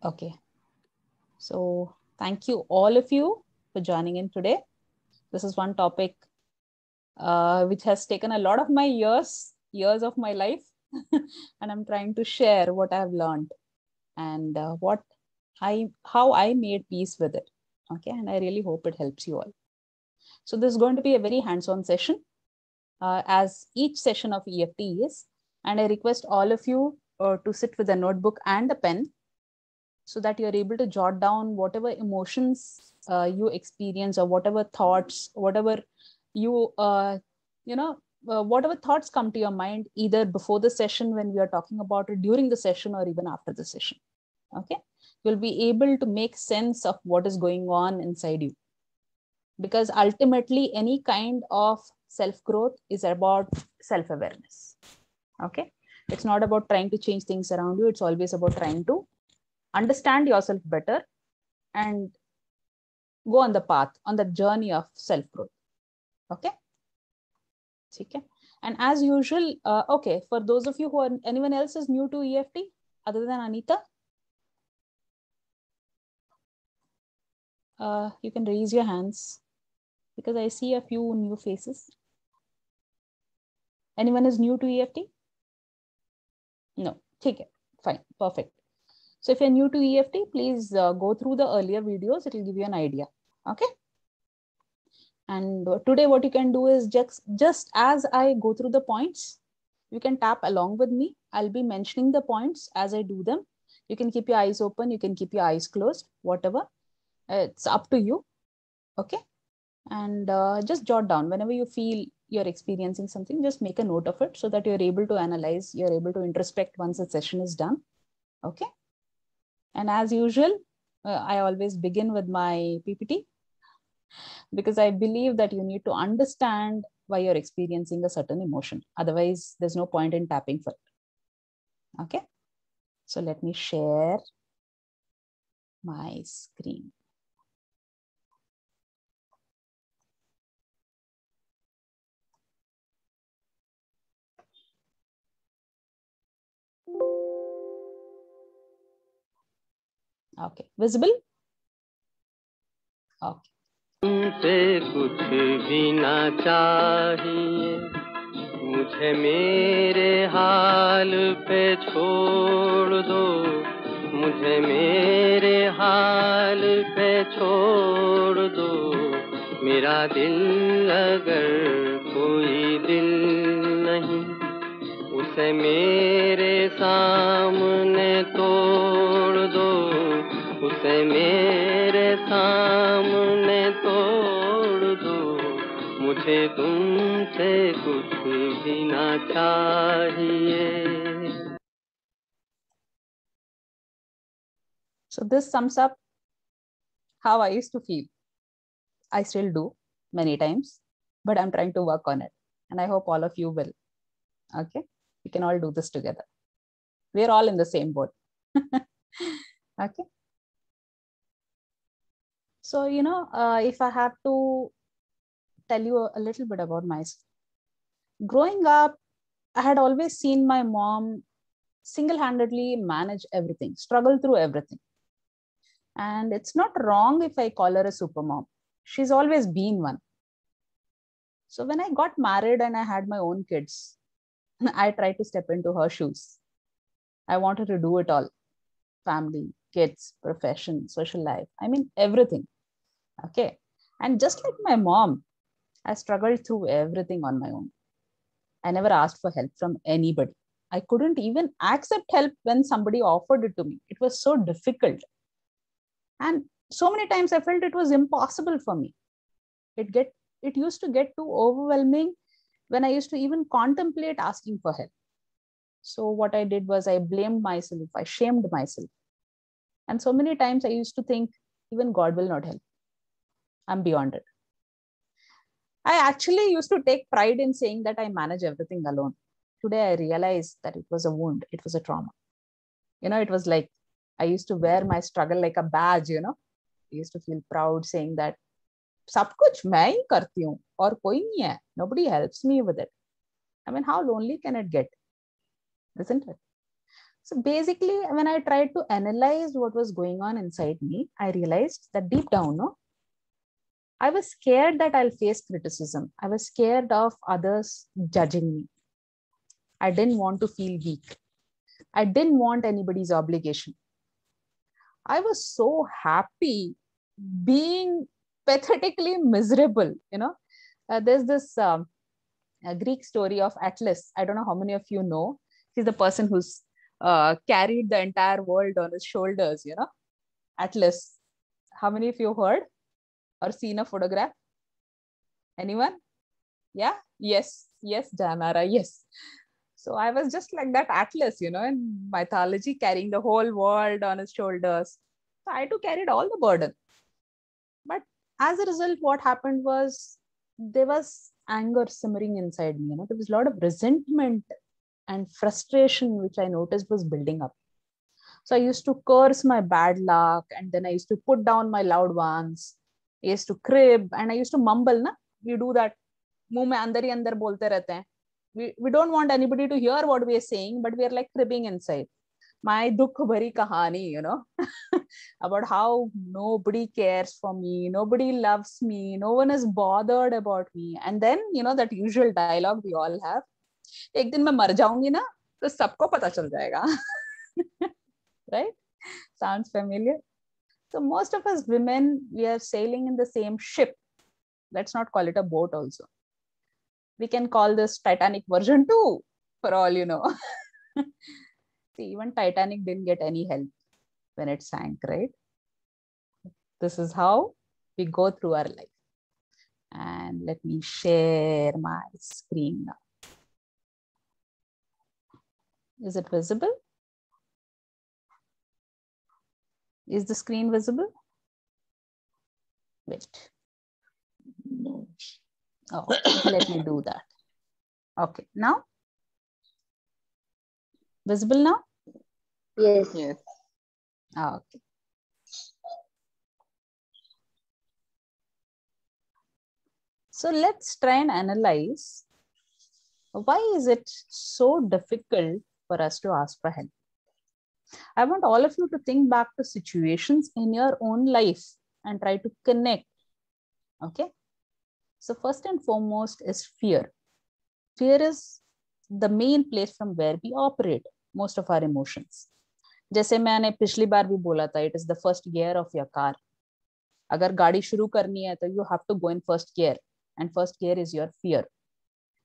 Okay. So thank you all of you for joining in today. This is one topic which has taken a lot of my years of my life. And I'm trying to share what I've learned and how I made peace with it. Okay. And I really hope it helps you all. So this is going to be a very hands-on session, as each session of EFT is. And I request all of you to sit with a notebook and a pen so that you're able to jot down whatever emotions you experience, or whatever thoughts, whatever whatever thoughts come to your mind, either before the session when we are talking about it, during the session, or even after the session. Okay. You'll be able to make sense of what is going on inside you. Because ultimately, any kind of self-growth is about self-awareness. Okay. It's not about trying to change things around you. It's always about trying to understand yourself better and go on the path, on the journey of self-growth. Okay. Okay. And as usual, okay, for those of you who are, anyone else is new to EFT other than Anita? You can raise your hands because I see a few new faces. Anyone is new to EFT? No. Okay. Fine. Perfect. So if you're new to EFT, please go through the earlier videos. It will give you an idea. Okay. And today what you can do is just as I go through the points, you can tap along with me. I'll be mentioning the points as I do them. You can keep your eyes open. You can keep your eyes closed, whatever. It's up to you. Okay. And just jot down whenever you feel you're experiencing something, just make a note of it so that you're able to analyze, you're able to introspect once the session is done. Okay. And as usual, I always begin with my PPT because I believe that you need to understand why you're experiencing a certain emotion. Otherwise, there's no point in tapping for it. Okay. So let me share my screen. Okay. Visible? Okay. तुमसे कुछ भी ना चाहिए, मुझे मेरे हाल पे छोड़ दो, मुझे मेरे हाल पे छोड़ दो, मेरा दिल अगर कोई दिल नहीं, उसे मेरे सामने तोड़ दो, उसे मेरे सामने तोड़ दो, मुझे तुमसे कुछ भी ना चाहिए. So this sums up how I used to feel. I still do many times, but I'm trying to work on it. And I hope all of you will. Okay. We can all do this together. We're all in the same boat. Okay. So, if I have to tell you a little bit about myself. Growing up, I had always seen my mom single-handedly manage everything, struggle through everything. And it's not wrong if I call her a super mom. She's always been one. So when I got married and I had my own kids, I tried to step into her shoes. I wanted to do it all. Family, kids, profession, social life. I mean, everything. Okay. And just like my mom, I struggled through everything on my own. I never asked for help from anybody. I couldn't even accept help when somebody offered it to me. It was so difficult. And so many times I felt it was impossible for me. It used to get too overwhelming when I used to even contemplate asking for help. So what I did was I blamed myself, I shamed myself. And so many times I used to think, even God will not help. I'm beyond it. I actually used to take pride in saying that I manage everything alone. Today I realized that it was a wound, it was a trauma. It was like I used to wear my struggle like a badge, I used to feel proud saying that सब कुछ मैं ही करती हूँ और कोई नहीं है. Nobody helps me with it. I mean, how lonely can it get? Isn't it? So basically, when I tried to analyze what was going on inside me, I realized that deep down, no, I was scared that I'll face criticism. I was scared of others judging me. I didn't want to feel weak. I didn't want anybody's obligation. I was so happy being pathetically miserable. There's this Greek story of Atlas. I don't know how many of you know. He's the person who's carried the entire world on his shoulders. Atlas. How many of you heard or seen a photograph? Anyone? Yeah? Yes, Janara, yes. So I was just like that Atlas, in mythology, carrying the whole world on his shoulders. So I too carried all the burden. But as a result, what happened was there was anger simmering inside me. There was a lot of resentment and frustration, which I noticed was building up. So I used to curse my bad luck, and then I used to put down my loved ones. I used to crib, and I used to mumble. Na? We do that. मुंह में अंदर ही अंदर बोलते रहते हैं. We don't want anybody to hear what we are saying, but we are like cribbing inside. My dukh bhari kahani, about how nobody cares for me, nobody loves me, no one is bothered about me. And then, that usual dialogue we all have. एक दिन मैं मर जाऊंगी ना, तो सबको पता चल जाएगा. Right? Sounds familiar? So most of us women, we are sailing in the same ship. Let's not call it a boat also. We can call this Titanic version 2, for all you know. See, even Titanic didn't get any help when it sank, right? This is how we go through our life. And let me share my screen now. Is it visible? Is the screen visible? Wait. No. Oh, let me do that. Okay, now? Visible now? Yes. Yes. Okay. So let's try and analyze why is it so difficult for us to ask for help. I want all of you to think back to situations in your own life and try to connect. Okay. So first and foremost is fear. Fear is the main place from where we operate most of our emotions. जैसे मैंने पिछली बार भी बोला था, it is the first gear of your car. अगर गाड़ी शुरू करनी है तो you have to go in first gear, and first gear is your fear.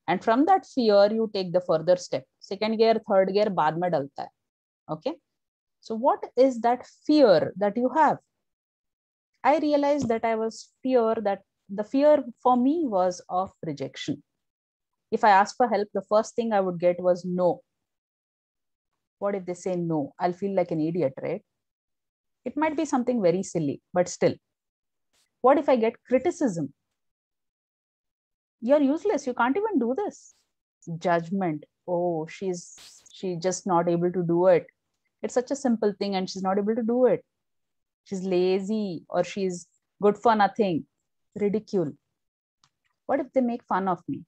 And from that fear, you take the further step. Second gear, third gear, बाद में डलता है. Okay. So what is that fear that you have? I realized that the fear for me was of rejection. If I asked for help, the first thing I would get was no. What if they say no? I'll feel like an idiot, right? It might be something very silly, but still. What if I get criticism? You're useless. You can't even do this. Judgment. Oh, she's just not able to do it. It's such a simple thing and she's not able to do it. She's lazy or she's good for nothing. Ridicule. What if they make fun of me?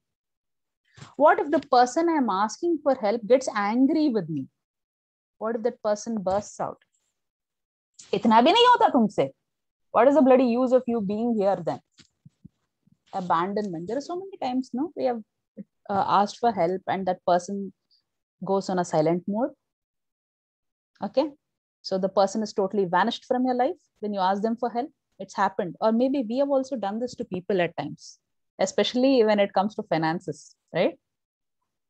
What if the person I'm asking for help gets angry with me? What if that person bursts out? Itna bhi nahi hota tumse. What is the bloody use of you being here then? Abandonment. There are so many times, no, we have asked for help and that person goes on a silent mode. Okay. So the person is totally vanished from your life when you ask them for help. It's happened. Or maybe we have also done this to people at times, especially when it comes to finances, right?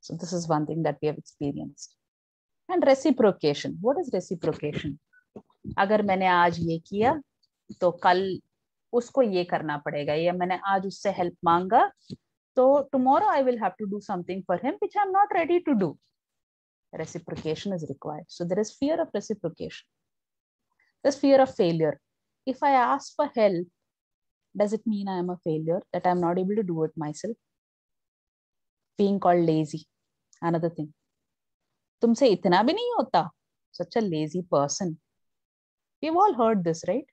So this is one thing that we have experienced. And reciprocation. What is reciprocation? अगर मैंने आज ये किया तो कल उसको ये करना पड़ेगा, या मैंने आज उससे हेल्प मांगा तो tomorrow I will have to do something for him which I'm not ready to do. Reciprocation is required. So there is fear of reciprocation. There's fear of failure. If I ask for help, does it mean I am a failure, that I'm not able to do it myself? Being called lazy, another thing. तुमसे इतना भी नहीं होता. Such a lazy person. We've all heard this, right?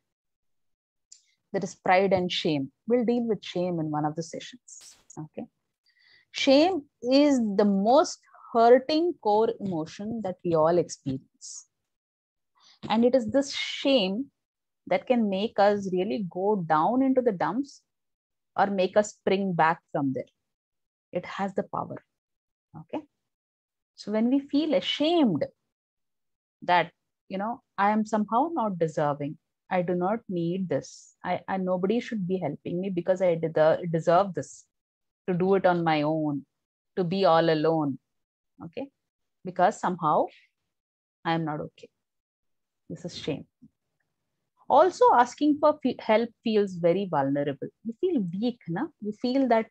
There is pride and shame. We'll deal with shame in one of the sessions. Okay. Shame is the most hurting core emotion that we all experience. And it is this shame that can make us really go down into the dumps or make us spring back from there. It has the power. Okay. So when we feel ashamed that, I am somehow not deserving, I do not need this, I nobody should be helping me because I deserve this, to do it on my own, to be all alone. Okay. Because somehow I am not okay. This is shame. Also, asking for help feels very vulnerable. You feel weak, na? You feel that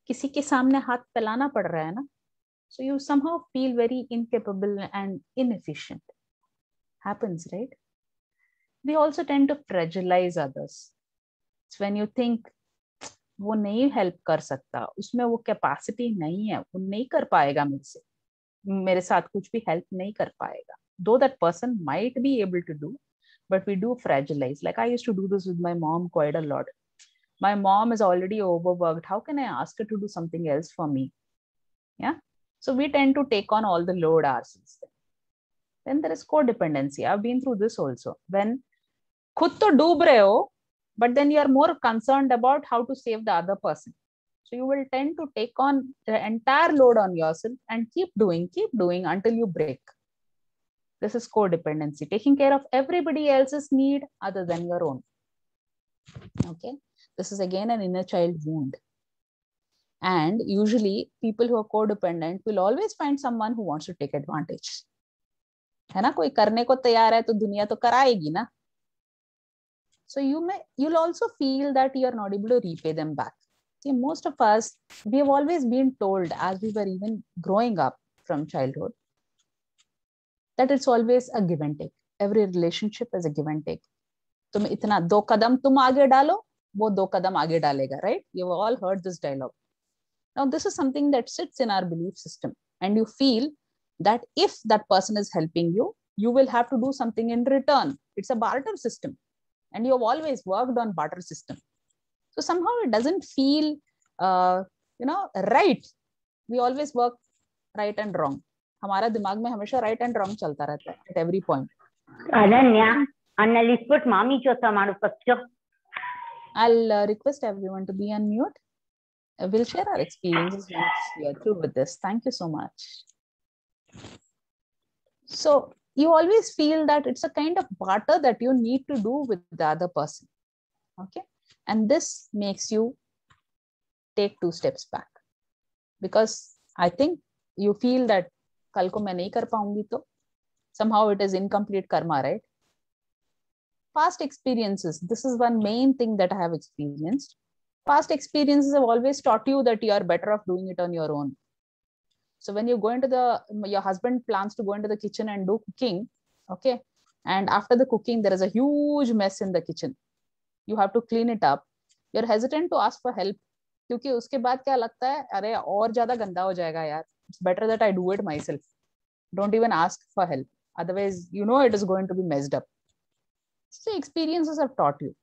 किसी के सामने हाथ फैलाना पड़ रहा है ना. So you somehow feel very incapable and inefficient. Happens, right? We also tend to fragilize others. It's when you think वो नहीं help कर सकता, उसमें वो capacity नहीं है, वो नहीं कर पाएगा मुझसे, मेरे साथ कुछ भी help नहीं कर पाएगा. Though that person might be able to do, but we do fragilize. Like I used to do this with my mom quite a lot. My mom is already overworked. How can I ask her to do something else for me? Yeah. So we tend to take on all the load ourselves. Then there is codependency. I've been through this also. When khud to doob rahe ho, but then you are more concerned about how to save the other person. So you will tend to take on the entire load on yourself and keep doing until you break. This is codependency, taking care of everybody else's need other than your own. Okay. This is again an inner child wound. And usually people who are codependent will always find someone who wants to take advantage. है ना, कोई करने को तैयार है तो दुनिया तो कराएगी ना. So you'll also feel that you are not able to repay them back. See, most of us, we have always been told as we were even growing up from childhood that it's always a give and take. Every relationship is a give and take. तुम इतना 2 कदम तुम आगे डालो, वो 2 कदम आगे डालेगा, right? You've all heard this dialogue. Now, this is something that sits in our belief system, and you feel that if that person is helping you, you will have to do something in return. It's a barter system, and you have always worked on barter system. So somehow it doesn't feel, right. We always work right and wrong. हमारा दिमाग में हमेशा right and wrong चलता रहता है at every point. Ananya, let's put mommy chota maru first. I'll request everyone to be on mute. We'll share our experiences once we are through with this. Thank you so much. So you always feel that it's a kind of barter that you need to do with the other person. Okay. And this makes you take 2 steps back. Because I think you feel that kal ko main nahi kar paungi to somehow it is incomplete karma, right? Past experiences. This is one main thing that I have experienced. Past experiences have always taught you that you are better off doing it on your own. So when you go into your husband plans to go into the kitchen and do cooking, okay, and after the cooking, there is a huge mess in the kitchen. You have to clean it up. You're hesitant to ask for help. क्योंकि उसके बाद क्या लगता है, अरे और ज्यादा गंदा हो जाएगा यार. It's better that I do it myself. Don't even ask for help. Otherwise, it is going to be messed up. So experiences have taught you.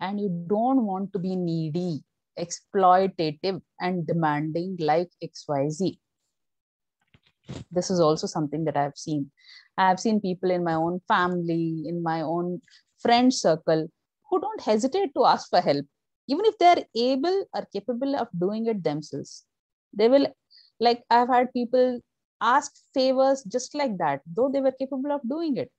And you don't want to be needy, exploitative, and demanding like XYZ. This is also something that I have seen. I have seen people in my own family, in my own friend circle, who don't hesitate to ask for help. Even if they're able or capable of doing it themselves. They will, like I've had people ask favors just like that, though they were capable of doing it.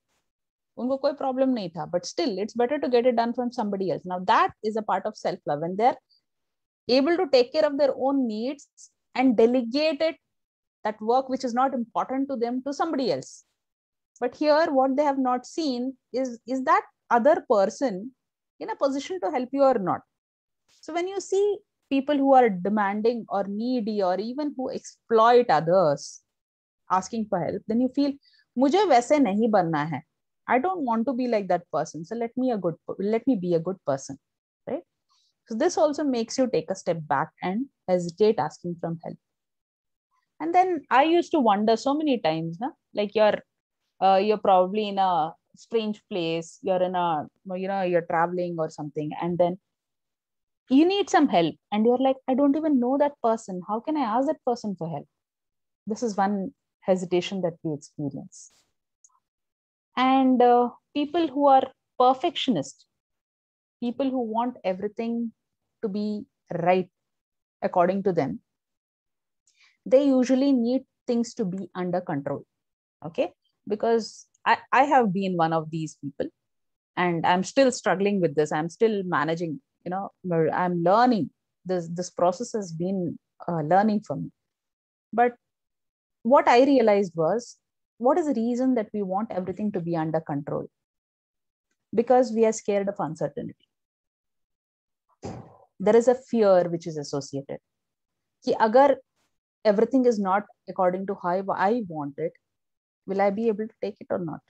उनको कोई problem नहीं था, but still it's better to get it done from somebody else. Now that is a part of self-love, when they're able to take care of their own needs and delegate that work which is not important to them to somebody else. But here what they have not seen is that other person in a position to help you or not. So when you see people who are demanding or needy or even who exploit others asking for help, then you feel मुझे वैसे नहीं बनना है. I don't want to be like that person. So let me be a good person, right? So this also makes you take a step back and hesitate asking from help. And then I used to wonder so many times, like you're probably in a strange place, you're in a, you're traveling or something, and then you need some help and you're like, I don't even know that person. How can I ask that person for help? This is one hesitation that we experience. And people who are perfectionist, people who want everything to be right according to them, they usually need things to be under control. Okay, because I have been one of these people, and I'm still struggling with this. I'm still managing, I'm learning. This process has been learning for me. But what I realized was, what is the reason that we want everything to be under control? Because we are scared of uncertainty. There is a fear which is associated. Ki agar everything is not according to how I want it, will I be able to take it or not?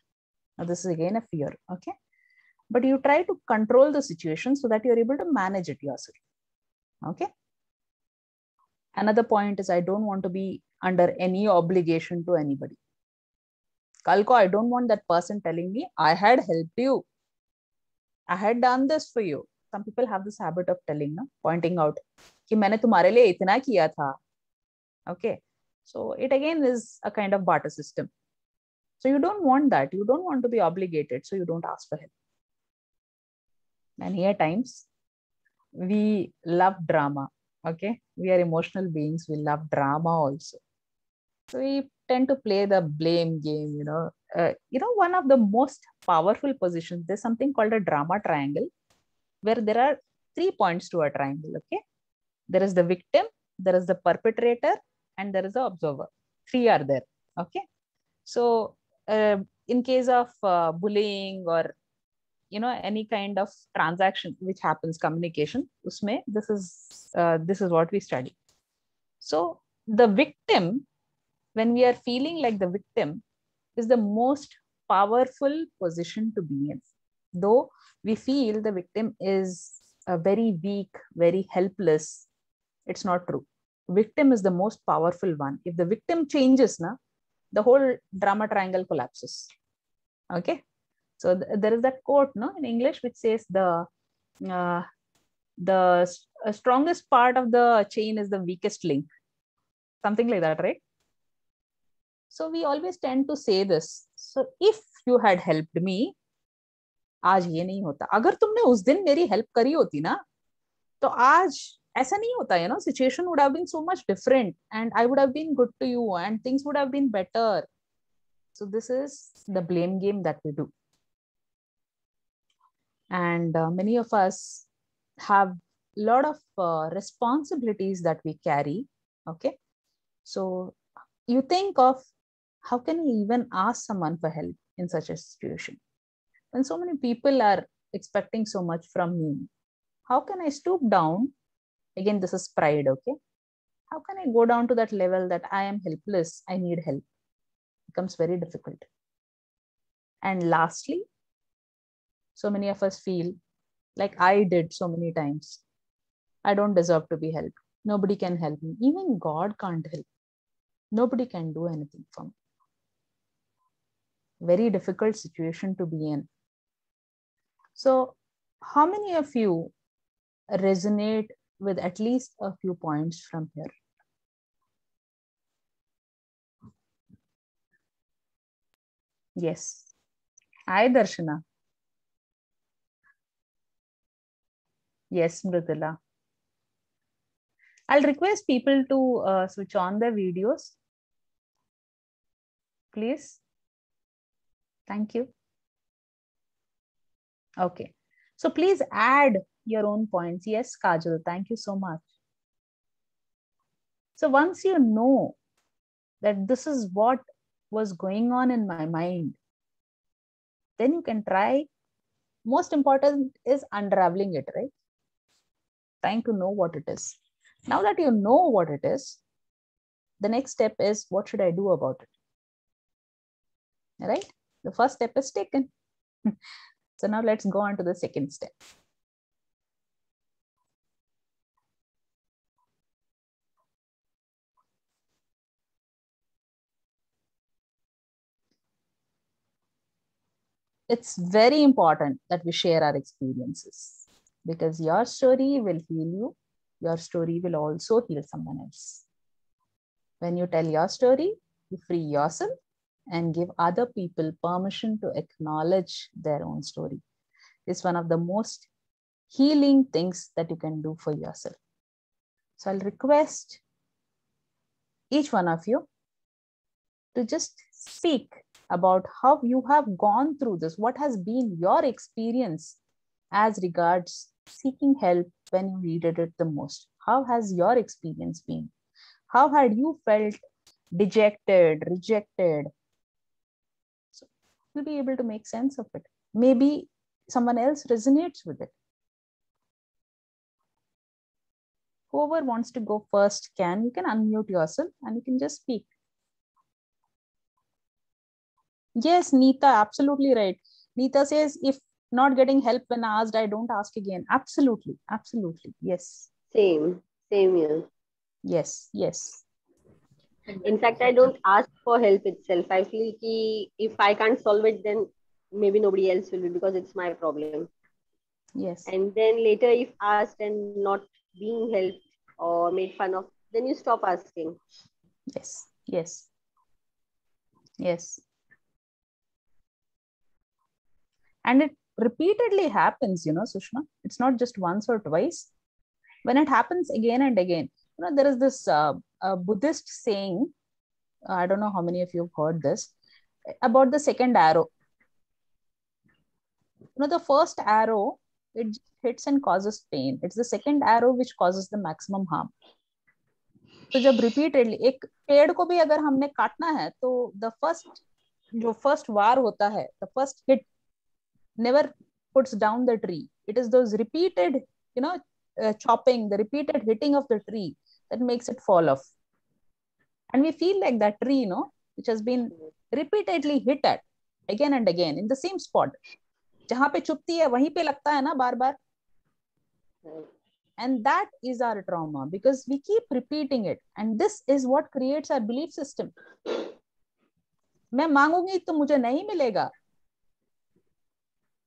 Now, this is again a fear. Okay. But you try to control the situation so that you're able to manage it yourself. Okay. Another point is, I don't want to be under any obligation to anybody. Kalko, I don't want that person telling me, I had helped you. I had done this for you. Some people have this habit of telling, pointing out, कि मैंने तुम्हारे लिए इतना किया था. Okay. So it again is a kind of barter system. So you don't want that. You don't want to be obligated. So you don't ask for help. And here times we love drama. Okay. We are emotional beings. We love drama also. So we tend to play the blame game, one of the most powerful positions, there's something called a drama triangle, where there are 3 points to a triangle. Okay. There is the victim, there is the perpetrator, and there is the observer. 3 are there. Okay. So in case of bullying or any kind of transaction which happens, communication, usme, this is what we study. So the victim, when we are feeling like the victim, is the most powerful position to be in. Though we feel the victim is very weak, very helpless, it's not true. Victim is the most powerful one. If the victim changes, the whole drama triangle collapses. Okay. So there is that quote, in English, which says the strongest part of the chain is the weakest link. Something like that, right? So we always tend to say this. So if you had helped me, आज ये नहीं होता. अगर तुमने उस दिन मेरी help करी होती ना, तो आज ऐसा नहीं होता, situation would have been so much different, and I would have been good to you, and things would have been better. So this is the blame game that we do. And many of us have a lot of responsibilities that we carry. Okay. So you think of, how can you even ask someone for help in such a situation? When so many people are expecting so much from me, how can I stoop down? Again, this is pride. Okay. How can I go down to that level that I am helpless, I need help? It becomes very difficult. And lastly, so many of us feel like I did so many times, I don't deserve to be helped. Nobody can help me. Even God can't help. Nobody can do anything for me. Very difficult situation to be in. So how many of you resonate with at least a few points from here? Yes. Hi, Darshana. Yes, Mridula. I'll request people to switch on their videos, please. Thank you. Okay. So please add your own points. Yes, Kajal, thank you so much. So once you know that this is what was going on in my mind, then you can try. Most important is unraveling it, right? Trying to know what it is. Now that you know what it is, the next step is, what should I do about it? Right? The first step is taken. So now let's go on to the second step. It's very important that we share our experiences, because your story will heal you. Your story will also heal someone else. When you tell your story, you free yourself and give other people permission to acknowledge their own story. It's one of the most healing things that you can do for yourself. So I'll request each one of you to just speak about how you have gone through this. What has been your experience as regards seeking help when you needed it the most? How has your experience been? How had you felt dejected, rejected? So you'll be able to make sense of it. Maybe someone else resonates with it. Whoever wants to go first you can unmute yourself and you can just speak. Yes, Neeta, absolutely right. Neeta says, if not getting help when asked, I don't ask again. Absolutely, absolutely. Yes. Same here. Yes, yes. In fact, I don't ask for help itself. I feel ki if I can't solve it, then maybe nobody else will be, because it's my problem. Yes. And then later, if asked and not being helped or made fun of, then you stop asking. Yes, yes, yes. And it repeatedly happens, Sushma. It's not just once or twice. When it happens again and again, there is this Buddhist saying, I don't know how many of you have heard this, about the second arrow. The first arrow, it hits and causes pain. It's the second arrow which causes the maximum harm. तो जब repeatedly एक पेड़ को भी अगर हमने काटना है तो जो फर्स्ट वार होता है, the first hit never puts down the tree. It is those repeated chopping, the repeated hitting of the tree that makes it fall off. And we feel like that tree, which has been repeatedly hit at again and again in the same spot. जहां पे चुपती है वहीं पे लगता है ना बार बार. And that is our trauma, because we keep repeating it. And this is what creates our belief system. मैं मांगूंगी तो मुझे नहीं मिलेगा.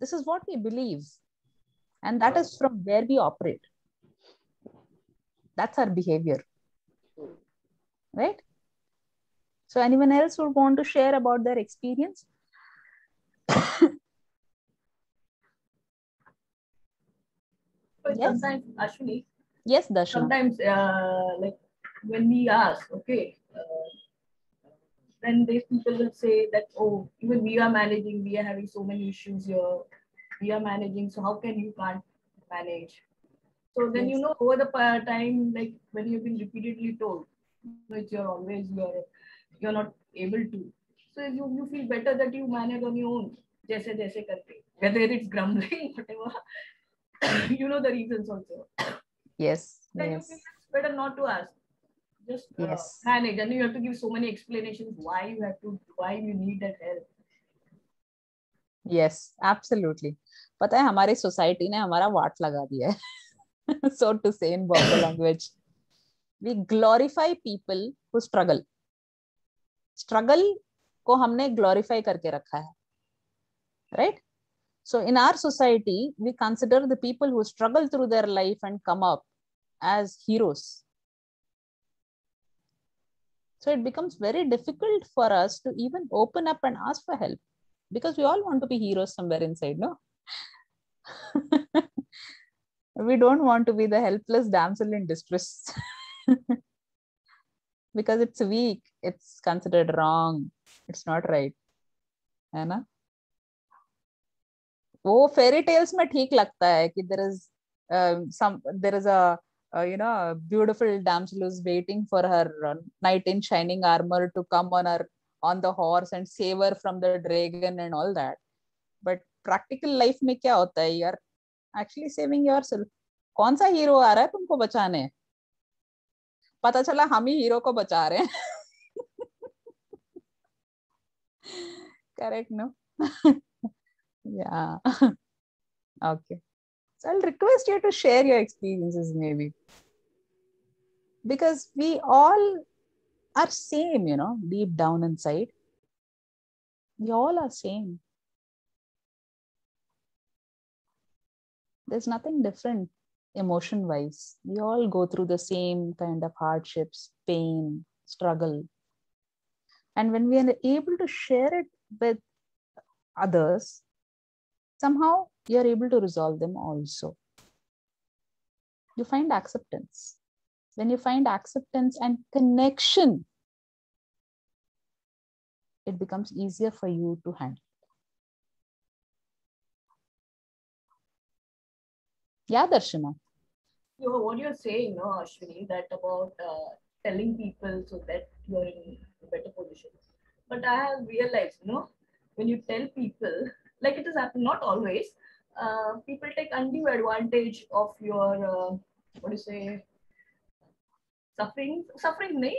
This is what we believe. And that is from where we operate. That's our behavior. Right? So anyone else would want to share about their experience? But Yes. sometimes, Ashwini. Yes, Darshana. Sometimes, like when we ask, okay, then these people will say that, oh, even we are managing, we are having so many issues here, we are managing, so how can you can't manage? So then, Yes. Over the time, like when you've been repeatedly told, which you're not able to. So you feel better that you manage on your own, jaise karke. Whether it's grumbling, whatever, you know the reasons also. Yes. Then Yes. you feel it's better not to ask. Just Yes. manage, and you have to give so many explanations why you need that help. Yes, absolutely. पता है हमारी society ने हमारा वाट लगा दिया है. So to say in Berber language, we glorify people who struggle. Struggle को हमने glorify करके रखा है. Right? So in our society, we consider the people who struggle through their life and come up as heroes. So it becomes very difficult for us to even open up and ask for help, because we all want to be heroes somewhere inside, no? We don't want to be the helpless damsel in distress. Because it's weak, it's considered wrong, it's not right, है ना? वो fairy tales में ठीक लगता है कि there is a beautiful damsel who's waiting for her knight in shining armor to come on the horse and save her from the dragon and all that. But practical life में क्या होता है? You are actually saving yourself. कौन सा hero आ रहा है तुमको बचाने? पता चला हम ही हीरो को बचा रहे हैं. Correct, no? Yeah. Okay. So I'll request you to share your experiences maybe. Because we all are same, deep down inside. We all are same. There's nothing different emotion-wise. We all go through the same kind of hardships, pain, struggle. And when we are able to share it with others, somehow you're able to resolve them also. You find acceptance. When you find acceptance and connection, it becomes easier for you to handle. Yeah, Darshana. What you're saying, no, Ashwini, that about telling people so that you're in a better position. But I have realized, when you tell people, like it has happened, not always, people take undue advantage of your, what do you say, suffering, nahi?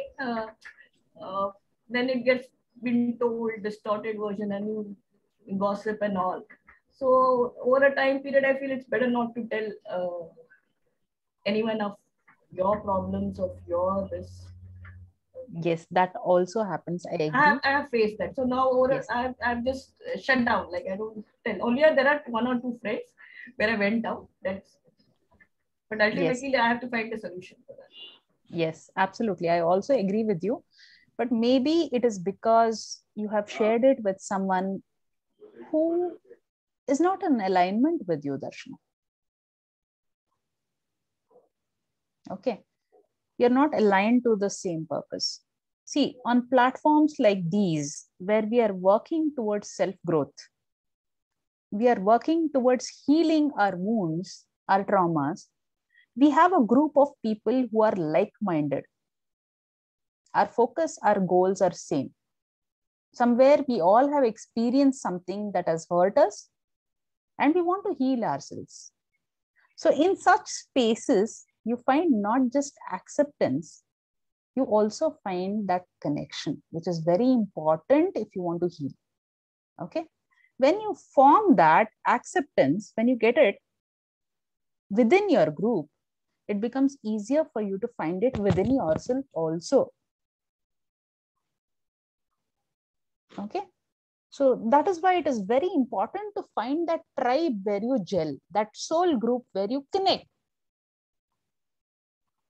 Then it gets been told distorted version and you gossip and all. So over a time period, I feel it's better not to tell anyone of your problems, of your this. Yes, that also happens. I agree. I have faced that. So now Yes. I've just shut down. Like I don't tell. Only there are 1 or 2 friends where I went down. But ultimately Yes. I have to find a solution for that. Yes, absolutely. I also agree with you. But maybe it is because you have shared it with someone who is not in alignment with you, Darshana. Okay. You're not aligned to the same purpose. See, on platforms like these, where we are working towards self-growth, we are working towards healing our wounds, our traumas, we have a group of people who are like-minded. Our focus, our goals are same. Somewhere we all have experienced something that has hurt us and we want to heal ourselves. So in such spaces, you find not just acceptance, you also find that connection, which is very important if you want to heal. Okay. When you form that acceptance, when you get it within your group, it becomes easier for you to find it within yourself also. Okay. So that is why it is very important to find that tribe where you gel, that soul group where you connect.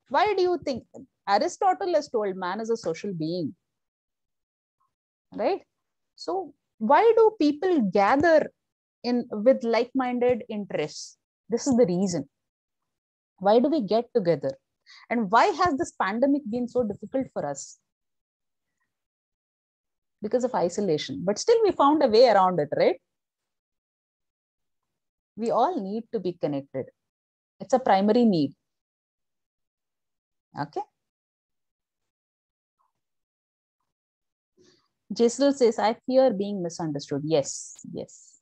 Why do you think Aristotle has told man is a social being? Right? So why do people gather in with like-minded interests? This is the reason. Why do we get together? And why has this pandemic been so difficult for us? Because of isolation. But still we found a way around it, right? We all need to be connected. It's a primary need. Okay. Jisral says, I fear being misunderstood. Yes, yes,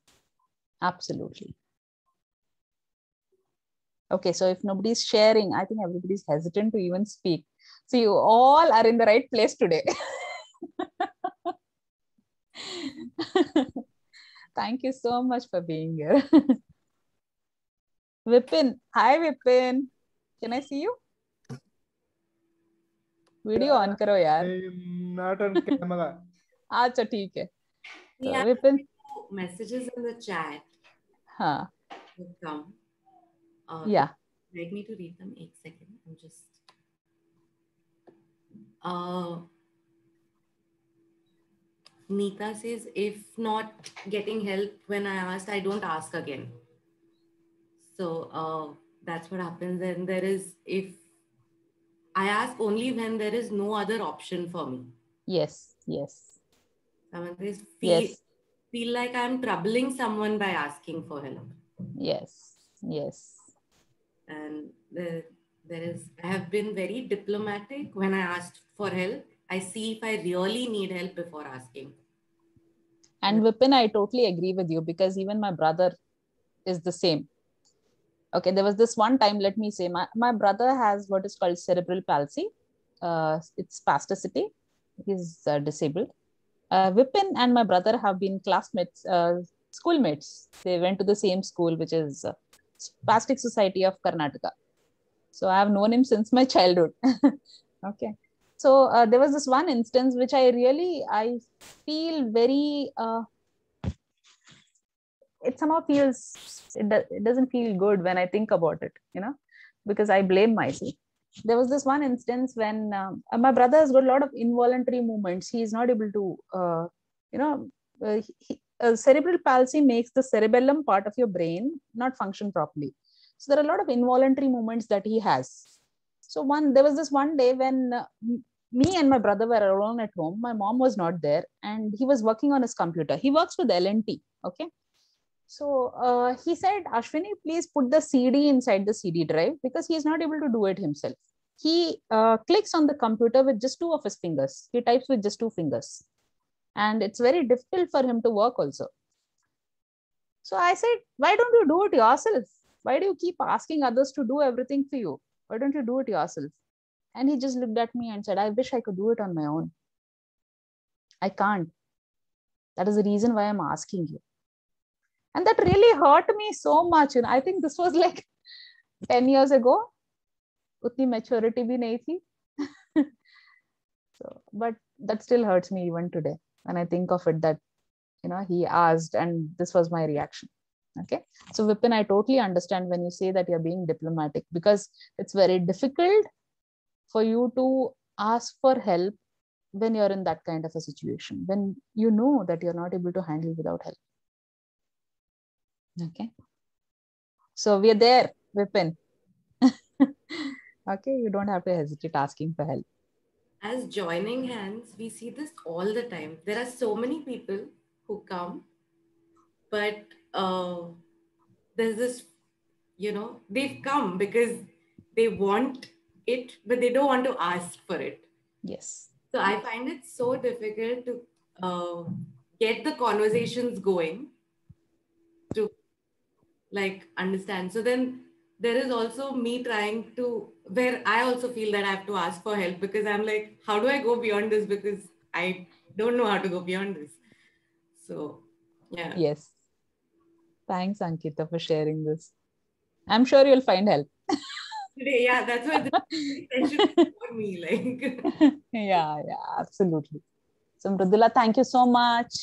absolutely. Okay, so if nobody's sharing, I think everybody's hesitant to even speak. So you all are in the right place today. Thank you so much for being here. Vipin, hi Vipin. Can I see you? Video on karo yaar. Not on camera. अच्छा ठीक है. So Yeah, Vipin. Messages in the chat हाँ. will come. Yeah. Like me to read them. 1 second. I'm just. Neeta says, if not getting help when I asked, I don't ask again. So that's what happens. And there is, if I ask only when there is no other option for me. Yes, yes. Someone says, Yes. feel like I'm troubling someone by asking for help. Yes, yes. And I have been very diplomatic when I asked for help. I see if I really need help before asking. And Vipin, I totally agree with you because even my brother is the same. Okay, there was this one time, let me say, my brother has what is called cerebral palsy. It's spasticity. He's disabled. Vipin and my brother have been classmates, schoolmates. They went to the same school, which is Spastic Society of Karnataka. So I have known him since my childhood. Okay. So there was this one instance which I feel very, it somehow feels, it doesn't feel good when I think about it, because I blame myself. there was this one instance when my brother has got a lot of involuntary movements. He is not able to, cerebral palsy makes the cerebellum part of your brain not function properly. So there are a lot of involuntary movements that he has. So there was this one day when me and my brother were alone at home. My mom was not there, and he was working on his computer. He works with L&T. Okay. So he said, Ashwini, please put the CD inside the CD drive, because he is not able to do it himself. He clicks on the computer with just 2 of his fingers. He types with just 2 fingers. And it's very difficult for him to work also. So I said, why don't you do it yourself? Why do you keep asking others to do everything for you? Why don't you do it yourself? And he just looked at me and said, I wish I could do it on my own. I can't. That is the reason why I'm asking you. And that really hurt me so much. I think this was like 10 years ago. Utni maturity bhi nahi thi. So, but that still hurts me even today when I think of it, that, he asked and this was my reaction. Okay. So Vipin, I totally understand when you say that you're being diplomatic, because it's very difficult for you to ask for help when you're in that kind of a situation, when you know that you're not able to handle without help. Okay. So we are there, Vipin. Okay. You don't have to hesitate asking for help. As joining hands, we see this all the time. There are so many people who come, but there's this, they've come because they want it, but they don't want to ask for it. Yes. So I find it so difficult to get the conversations going, to like understand. So then there is also me trying to, where I also feel that I have to ask for help, because I'm like, how do I go beyond this? Because I don't know how to go beyond this. So, yeah. Yes. Thanks, Ankita, for sharing this. I'm sure you'll find help. Today, yeah, that's why this session is for me. Like, yeah, absolutely. So, Mridula, thank you so much.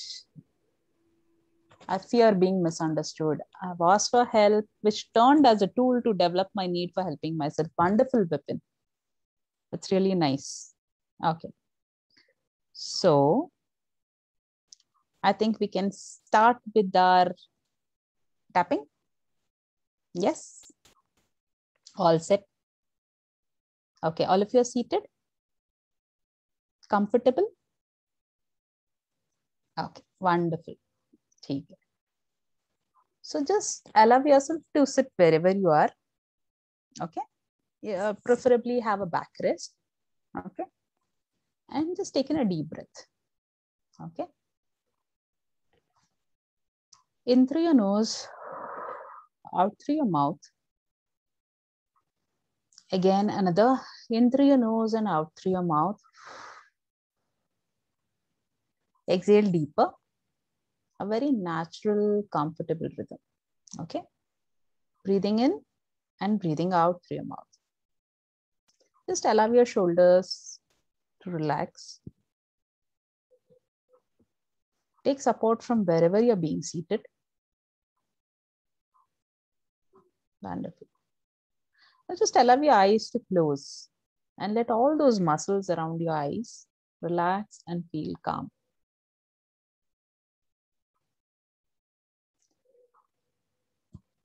I fear being misunderstood. I've asked for help, which turned as a tool to develop my need for helping myself. Wonderful, Vipin. That's really nice. Okay. So, I think we can start with our tapping. Yes. All set. Okay. All of you are seated? Comfortable? Okay. Wonderful. Okay. So just allow yourself to sit wherever you are. Okay. Yeah, preferably have a back rest. Okay. And just take in a deep breath. Okay. In through your nose, out through your mouth. Again, another in through your nose and out through your mouth. Exhale deeper. A very natural, comfortable rhythm. Okay. Breathing in and breathing out through your mouth. Just allow your shoulders to relax. Take support from wherever you're being seated. Wonderful. Now just allow your eyes to close and let all those muscles around your eyes relax and feel calm.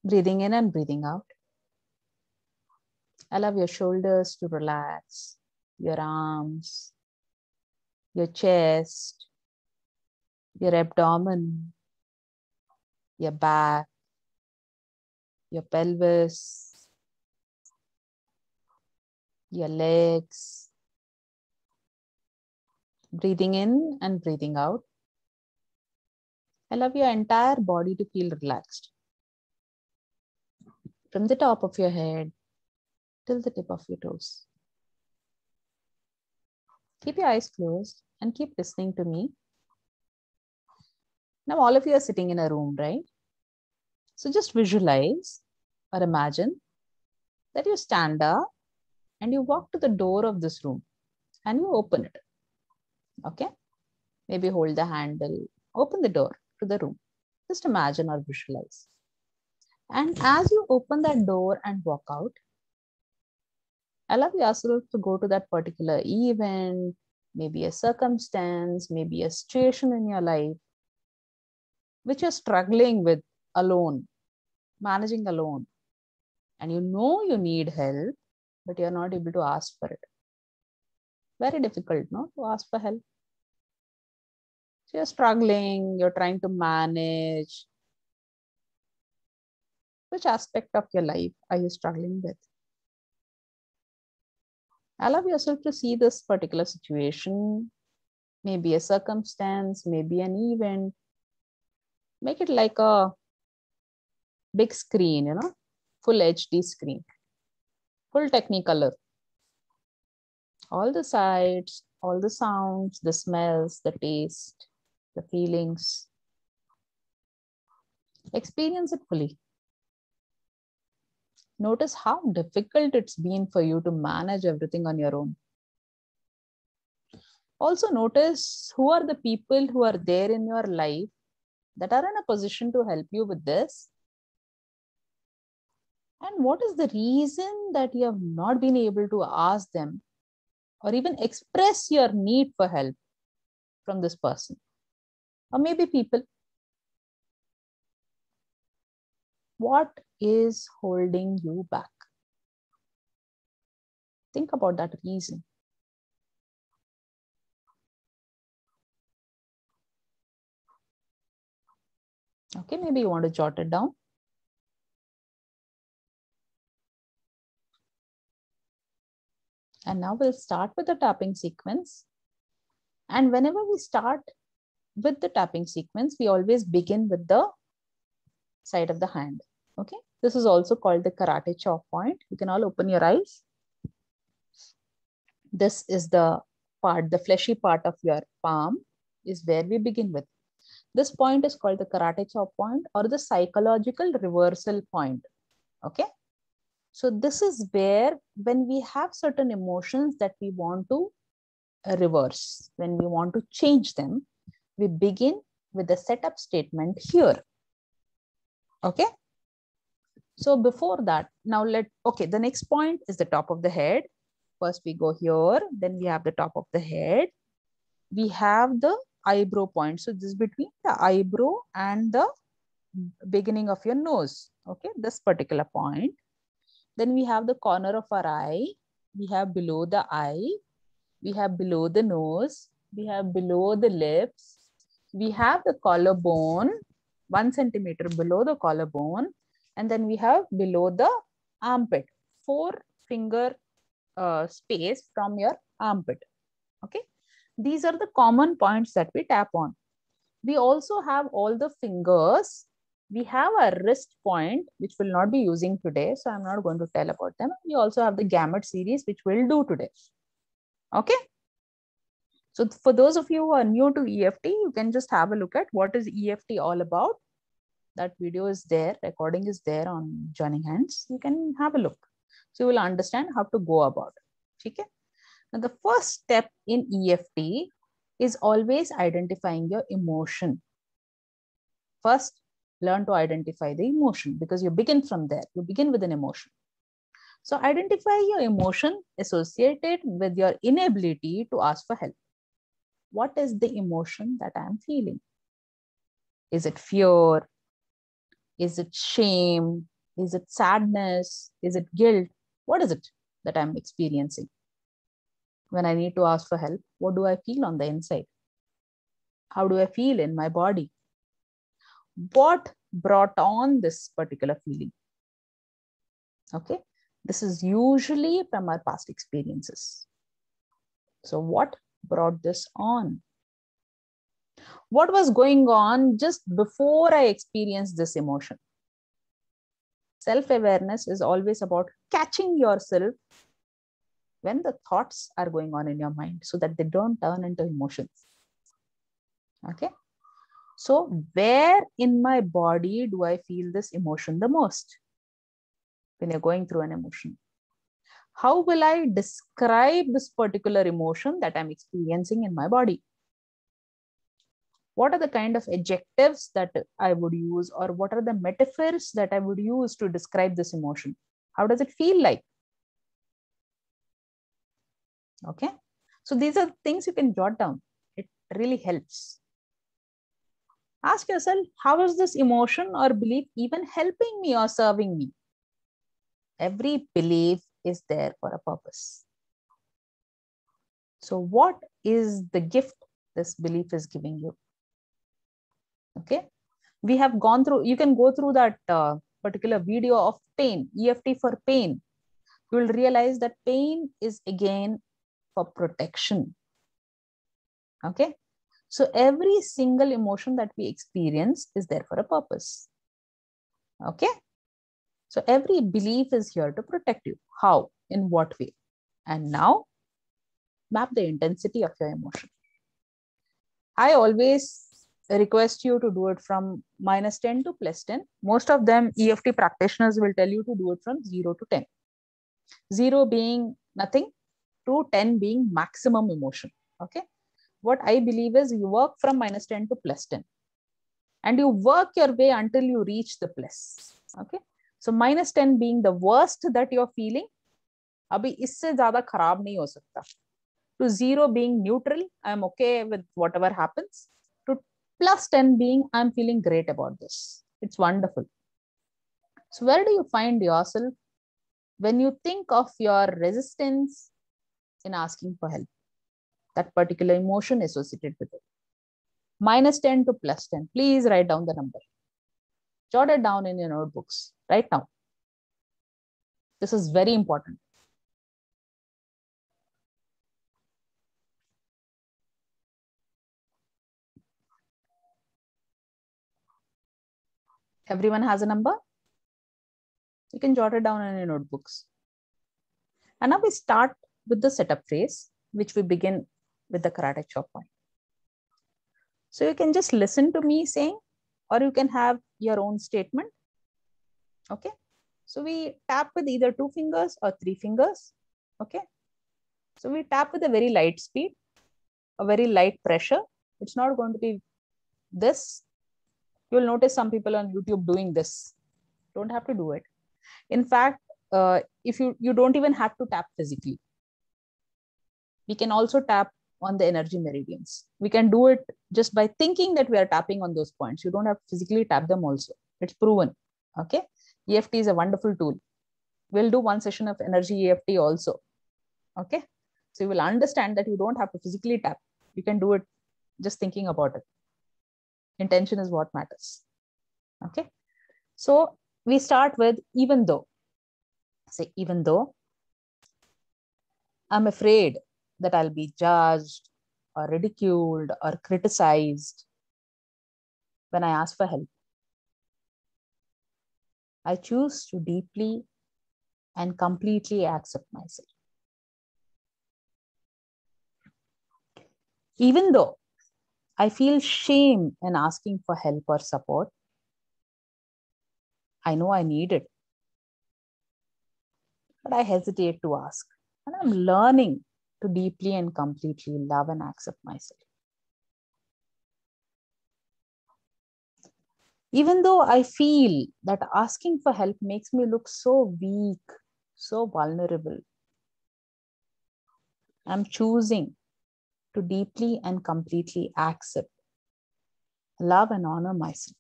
Breathing in and breathing out. Allow your shoulders to relax, your arms, your chest, your abdomen, your back, your pelvis, your legs. Breathing in and breathing out. Allow your entire body to feel relaxed. From the top of your head till the tip of your toes. Keep your eyes closed and keep listening to me. Now all of you are sitting in a room, right? So just visualize or imagine that you stand up and you walk to the door of this room and you open it. Okay? Maybe hold the handle, open the door to the room. Just imagine or visualize. And as you open that door and walk out, Allow yourself to go to that particular event, maybe a circumstance, maybe a situation in your life which you're struggling with alone, managing alone. And you know you need help, but you're not able to ask for it. Very difficult, no, to ask for help. So you're struggling, you're trying to manage. Which aspect of your life are you struggling with? Allow yourself to see this particular situation, maybe a circumstance, maybe an event. Make it like a big screen, full HD screen, full Technicolor. All the sights, all the sounds, the smells, the taste, the feelings. Experience it fully. Notice how difficult it's been for you to manage everything on your own. Also notice who are the people who are there in your life that are in a position to help you with this. And what is the reason that you have not been able to ask them or even express your need for help from this person or maybe people? What is holding you back? Think about that reason. Okay, maybe you want to jot it down. And now we'll start with the tapping sequence. And whenever we start with the tapping sequence, we always begin with the side of the hand. Okay, this is also called the karate chop point. You can all open your eyes. This is the part, the fleshy part of your palm is where we begin with. This point is called the karate chop point or the psychological reversal point. Okay. So this is where when we have certain emotions that we want to reverse, when we want to change them, we begin with the setup statement here. Okay. So before that, now the next point is the top of the head. First we go here, then we have the top of the head. We have the eyebrow point. So this is between the eyebrow and the beginning of your nose. Okay, this particular point. Then we have the corner of our eye. We have below the eye. We have below the nose. We have below the lips. We have the collarbone, 1 centimeter below the collarbone. And then we have below the armpit, 4-finger space from your armpit. Okay. These are the common points that we tap on. We also have all the fingers. We have a wrist point, which we'll not be using today. So I'm not going to tell about them. We also have the gamut series, which we'll do today. Okay. So for those of you who are new to EFT, you can just have a look at what is EFT all about. That video is there, recording is there on Joining Hands. You can have a look. So you will understand how to go about it. Okay? Now the first step in EFT is always identifying your emotion. First, learn to identify the emotion because you begin from there. You begin with an emotion. So identify your emotion associated with your inability to ask for help. What is the emotion that I am feeling? Is it fear? Is it shame? Is it sadness? Is it guilt? What is it that I'm experiencing? When I need to ask for help, what do I feel on the inside? How do I feel in my body? What brought on this particular feeling? Okay, this is usually from our past experiences. So what brought this on? What was going on just before I experienced this emotion? Self-awareness is always about catching yourself when the thoughts are going on in your mind so that they don't turn into emotions. Okay. So where in my body do I feel this emotion the most? When you're going through an emotion. How will I describe this particular emotion that I'm experiencing in my body? What are the kind of adjectives that I would use, or what are the metaphors that I would use to describe this emotion? How does it feel like? Okay. So these are things you can jot down. It really helps. Ask yourself, how is this emotion or belief even helping me or serving me? Every belief is there for a purpose. So what is the gift this belief is giving you? Okay. We have gone through, you can go through that particular video of pain, EFT for pain. You will realize that pain is again for protection. Okay. So every single emotion that we experience is there for a purpose. Okay. So every belief is here to protect you. How? In what way? And now map the intensity of your emotion. I always request you to do it from -10 to +10. Most of them EFT practitioners will tell you to do it from 0 to 10. 0 being nothing to 10 being maximum emotion. Okay. What I believe is you work from -10 to +10 and you work your way until you reach the plus. Okay. So -10 being the worst that you're feeling. Abhi isse zyada kharab nahi ho sakta. To 0 being neutral, I'm okay with whatever happens. To +10 being, I'm feeling great about this. It's wonderful. So where do you find yourself when you think of your resistance in asking for help? That particular emotion associated with it. -10 to +10. Please write down the number. Jot it down in your notebooks right now. This is very important. Everyone has a number? You can jot it down in your notebooks. And now we start with the setup phrase, which we begin with the karate chop point. So you can just listen to me saying, or you can have your own statement. Okay. So we tap with either 2 fingers or 3 fingers. Okay. So we tap with a very light speed, a very light pressure. It's not going to be this. You'll notice some people on YouTube doing this. Don't have to do it. In fact, if you don't even have to tap physically. We can also tap on the energy meridians. We can do it just by thinking that we are tapping on those points. You don't have to physically tap them also. It's proven. Okay. EFT is a wonderful tool. We'll do one session of energy EFT also. Okay. So you will understand that you don't have to physically tap. You can do it just thinking about it. Intention is what matters. Okay. So we start with even though. Say, even though I'm afraid that I'll be judged or ridiculed or criticized when I ask for help, I choose to deeply and completely accept myself. Even though I feel shame in asking for help or support, I know I need it, but I hesitate to ask. And I'm learning to deeply and completely love and accept myself. Even though I feel that asking for help makes me look so weak, so vulnerable, I'm choosing to deeply and completely accept, love, and honor myself.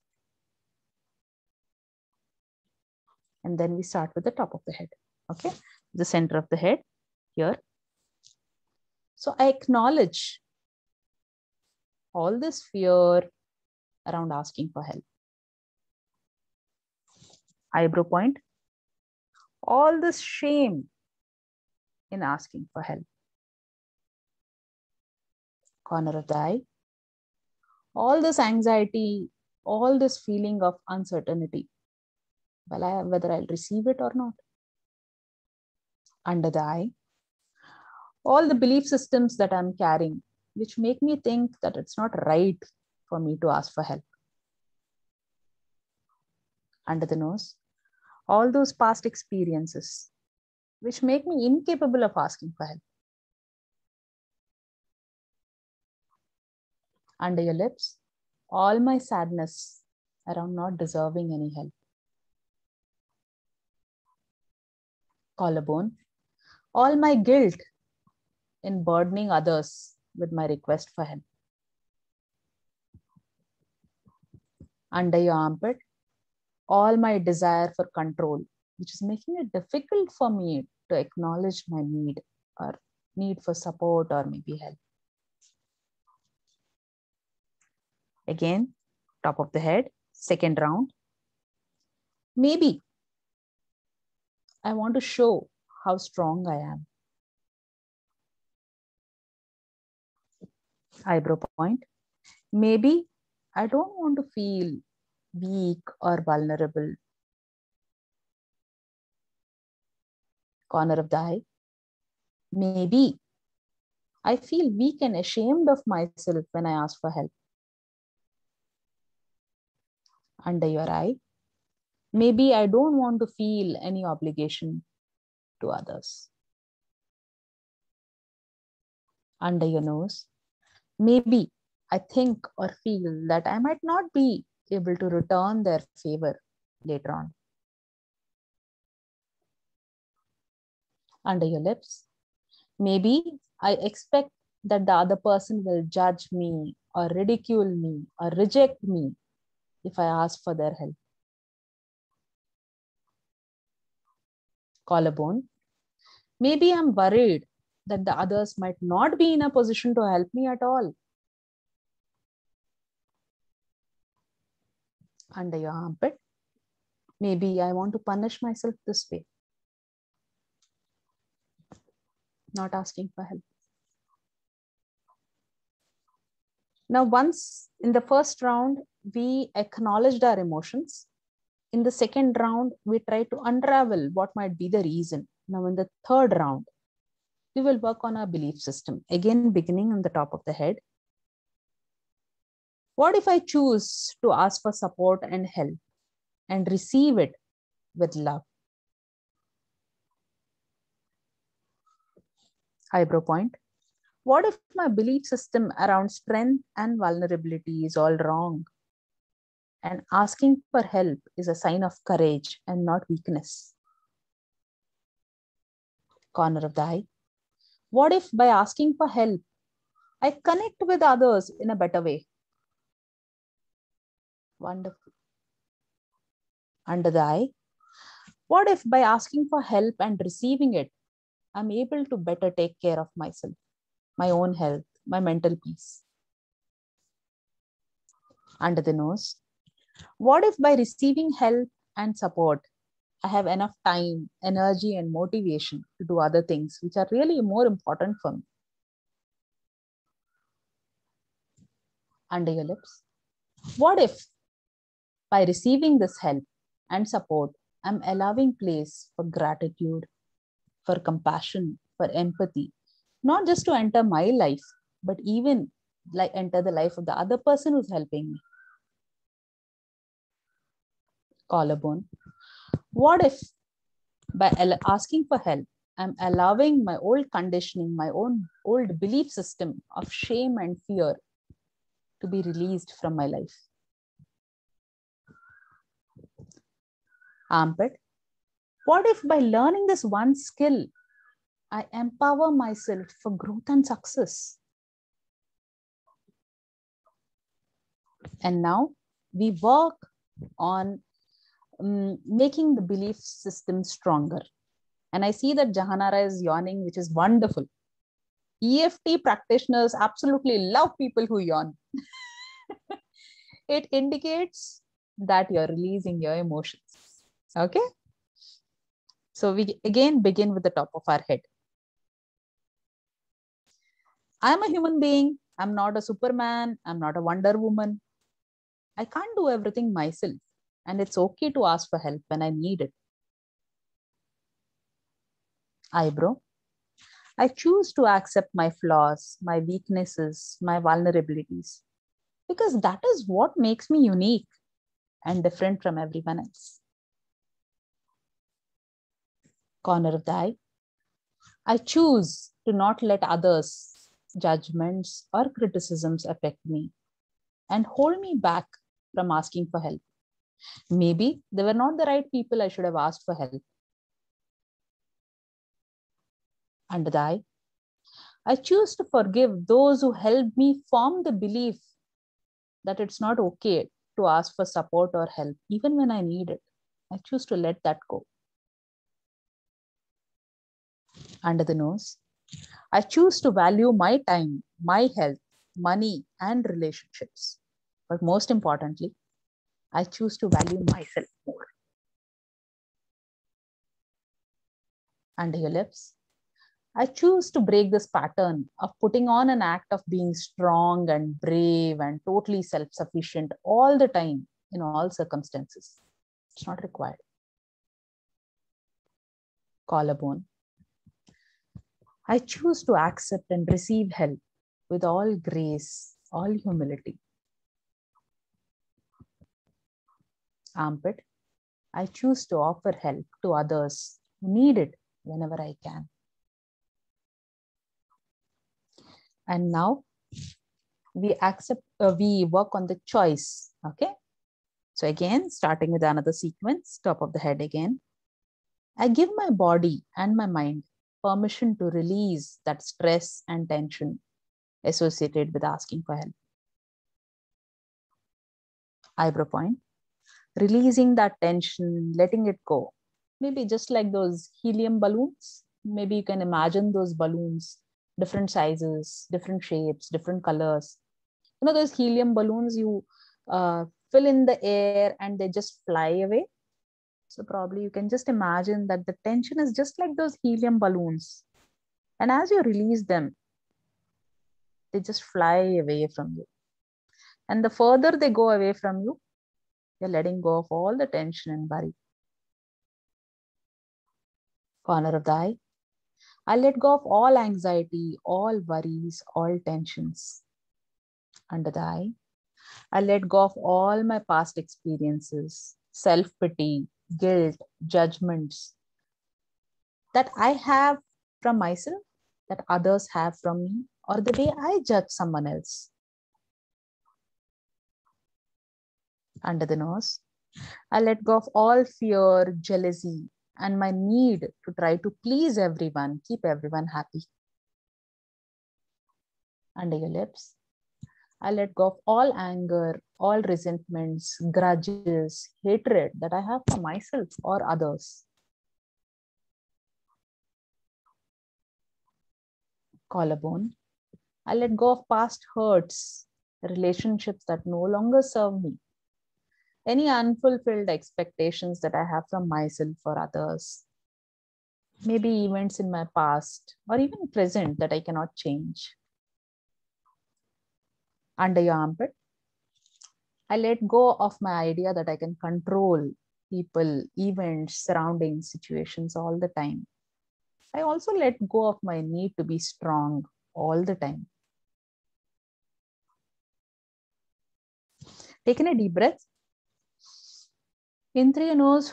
And then we start with the top of the head. Okay, the center of the head here. So I acknowledge all this fear around asking for help. Eyebrow point. All this shame in asking for help. Corner of the eye. All this anxiety, all this feeling of uncertainty. Whether I'll receive it or not. Under the eye. All the belief systems that I'm carrying, which make me think that it's not right for me to ask for help. Under the nose. All those past experiences, which make me incapable of asking for help. Under your lips, all my sadness around not deserving any help. Collarbone, all my guilt in burdening others with my request for help. Under your armpit, all my desire for control, which is making it difficult for me to acknowledge my need or need for support or maybe help. Again, top of the head, second round. Maybe I want to show how strong I am. Eyebrow point. Maybe I don't want to feel weak or vulnerable. Corner of the eye. Maybe I feel weak and ashamed of myself when I ask for help. Under your eye. Maybe I don't want to feel any obligation to others. Under your nose. Maybe I think or feel that I might not be able to return their favor later on. Under your lips. Maybe I expect that the other person will judge me or ridicule me or reject me if I ask for their help. Collarbone. Maybe I'm worried that the others might not be in a position to help me at all. Under your armpit. Maybe I want to punish myself this way. Not asking for help. Now, once in the first round, we acknowledged our emotions. In the second round, we try to unravel what might be the reason. Now, in the third round, we will work on our belief system. Again, beginning on the top of the head. What if I choose to ask for support and help and receive it with love? Eyebrow point. What if my belief system around strength and vulnerability is all wrong? And asking for help is a sign of courage and not weakness. Corner of the eye. What if by asking for help, I connect with others in a better way? Wonderful. Under the eye. What if by asking for help and receiving it, I'm able to better take care of myself, my own health, my mental peace? Under the nose. What if by receiving help and support, I have enough time, energy, and motivation to do other things which are really more important for me? Under your lips. What if by receiving this help and support, I'm allowing place for gratitude, for compassion, for empathy, not just to enter my life, but even like enter the life of the other person who's helping me? Collarbone. What if by asking for help, I'm allowing my old conditioning, my own old belief system of shame and fear to be released from my life? Armpit. What if by learning this one skill, I empower myself for growth and success? And now we work on making the belief system stronger. And I see that Jahanara is yawning, which is wonderful. EFT practitioners absolutely love people who yawn. It indicates that you're releasing your emotions. Okay. So we again begin with the top of our head. I'm a human being. I'm not a Superman. I'm not a Wonder Woman. I can't do everything myself. And it's okay to ask for help when I need it. Eyebrow. I choose to accept my flaws, my weaknesses, my vulnerabilities, because that is what makes me unique and different from everyone else. Corner of the eye. I choose to not let others' judgments or criticisms affect me and hold me back from asking for help. Maybe they were not the right people I should have asked for help. Under the eye. I choose to forgive those who helped me form the belief that it's not okay to ask for support or help, even when I need it. I choose to let that go. Under the nose, I choose to value my time, my health, money, and relationships. But most importantly, I choose to value myself more. Under your lips, I choose to break this pattern of putting on an act of being strong and brave and totally self-sufficient all the time in all circumstances. It's not required. Collarbone. I choose to accept and receive help with all grace, all humility. Armpit. I choose to offer help to others who need it whenever I can. And now we work on the choice. Okay. So again, starting with another sequence, top of the head again. I give my body and my mind permission to release that stress and tension associated with asking for help. Eyebrow point. Releasing that tension, letting it go. Maybe just like those helium balloons. Maybe you can imagine those balloons, different sizes, different shapes, different colors. You know, those helium balloons, you fill in the air and they just fly away. So probably you can just imagine that the tension is just like those helium balloons. And as you release them, they just fly away from you. And the further they go away from you, you're letting go of all the tension and worry. Corner of the eye. I let go of all anxiety, all worries, all tensions. Under the eye. I let go of all my past experiences, self-pity, guilt, judgments that I have from myself, that others have from me, or the way I judge someone else. Under the nose, I let go of all fear, jealousy, and my need to try to please everyone, keep everyone happy. Under your lips, I let go of all anger, all resentments, grudges, hatred that I have for myself or others. Collarbone, I let go of past hurts, relationships that no longer serve me, any unfulfilled expectations that I have from myself or others, maybe events in my past or even present that I cannot change. Under your armpit, I let go of my idea that I can control people, events, surroundings, situations all the time. I also let go of my need to be strong all the time. Take in a deep breath. In through your nose,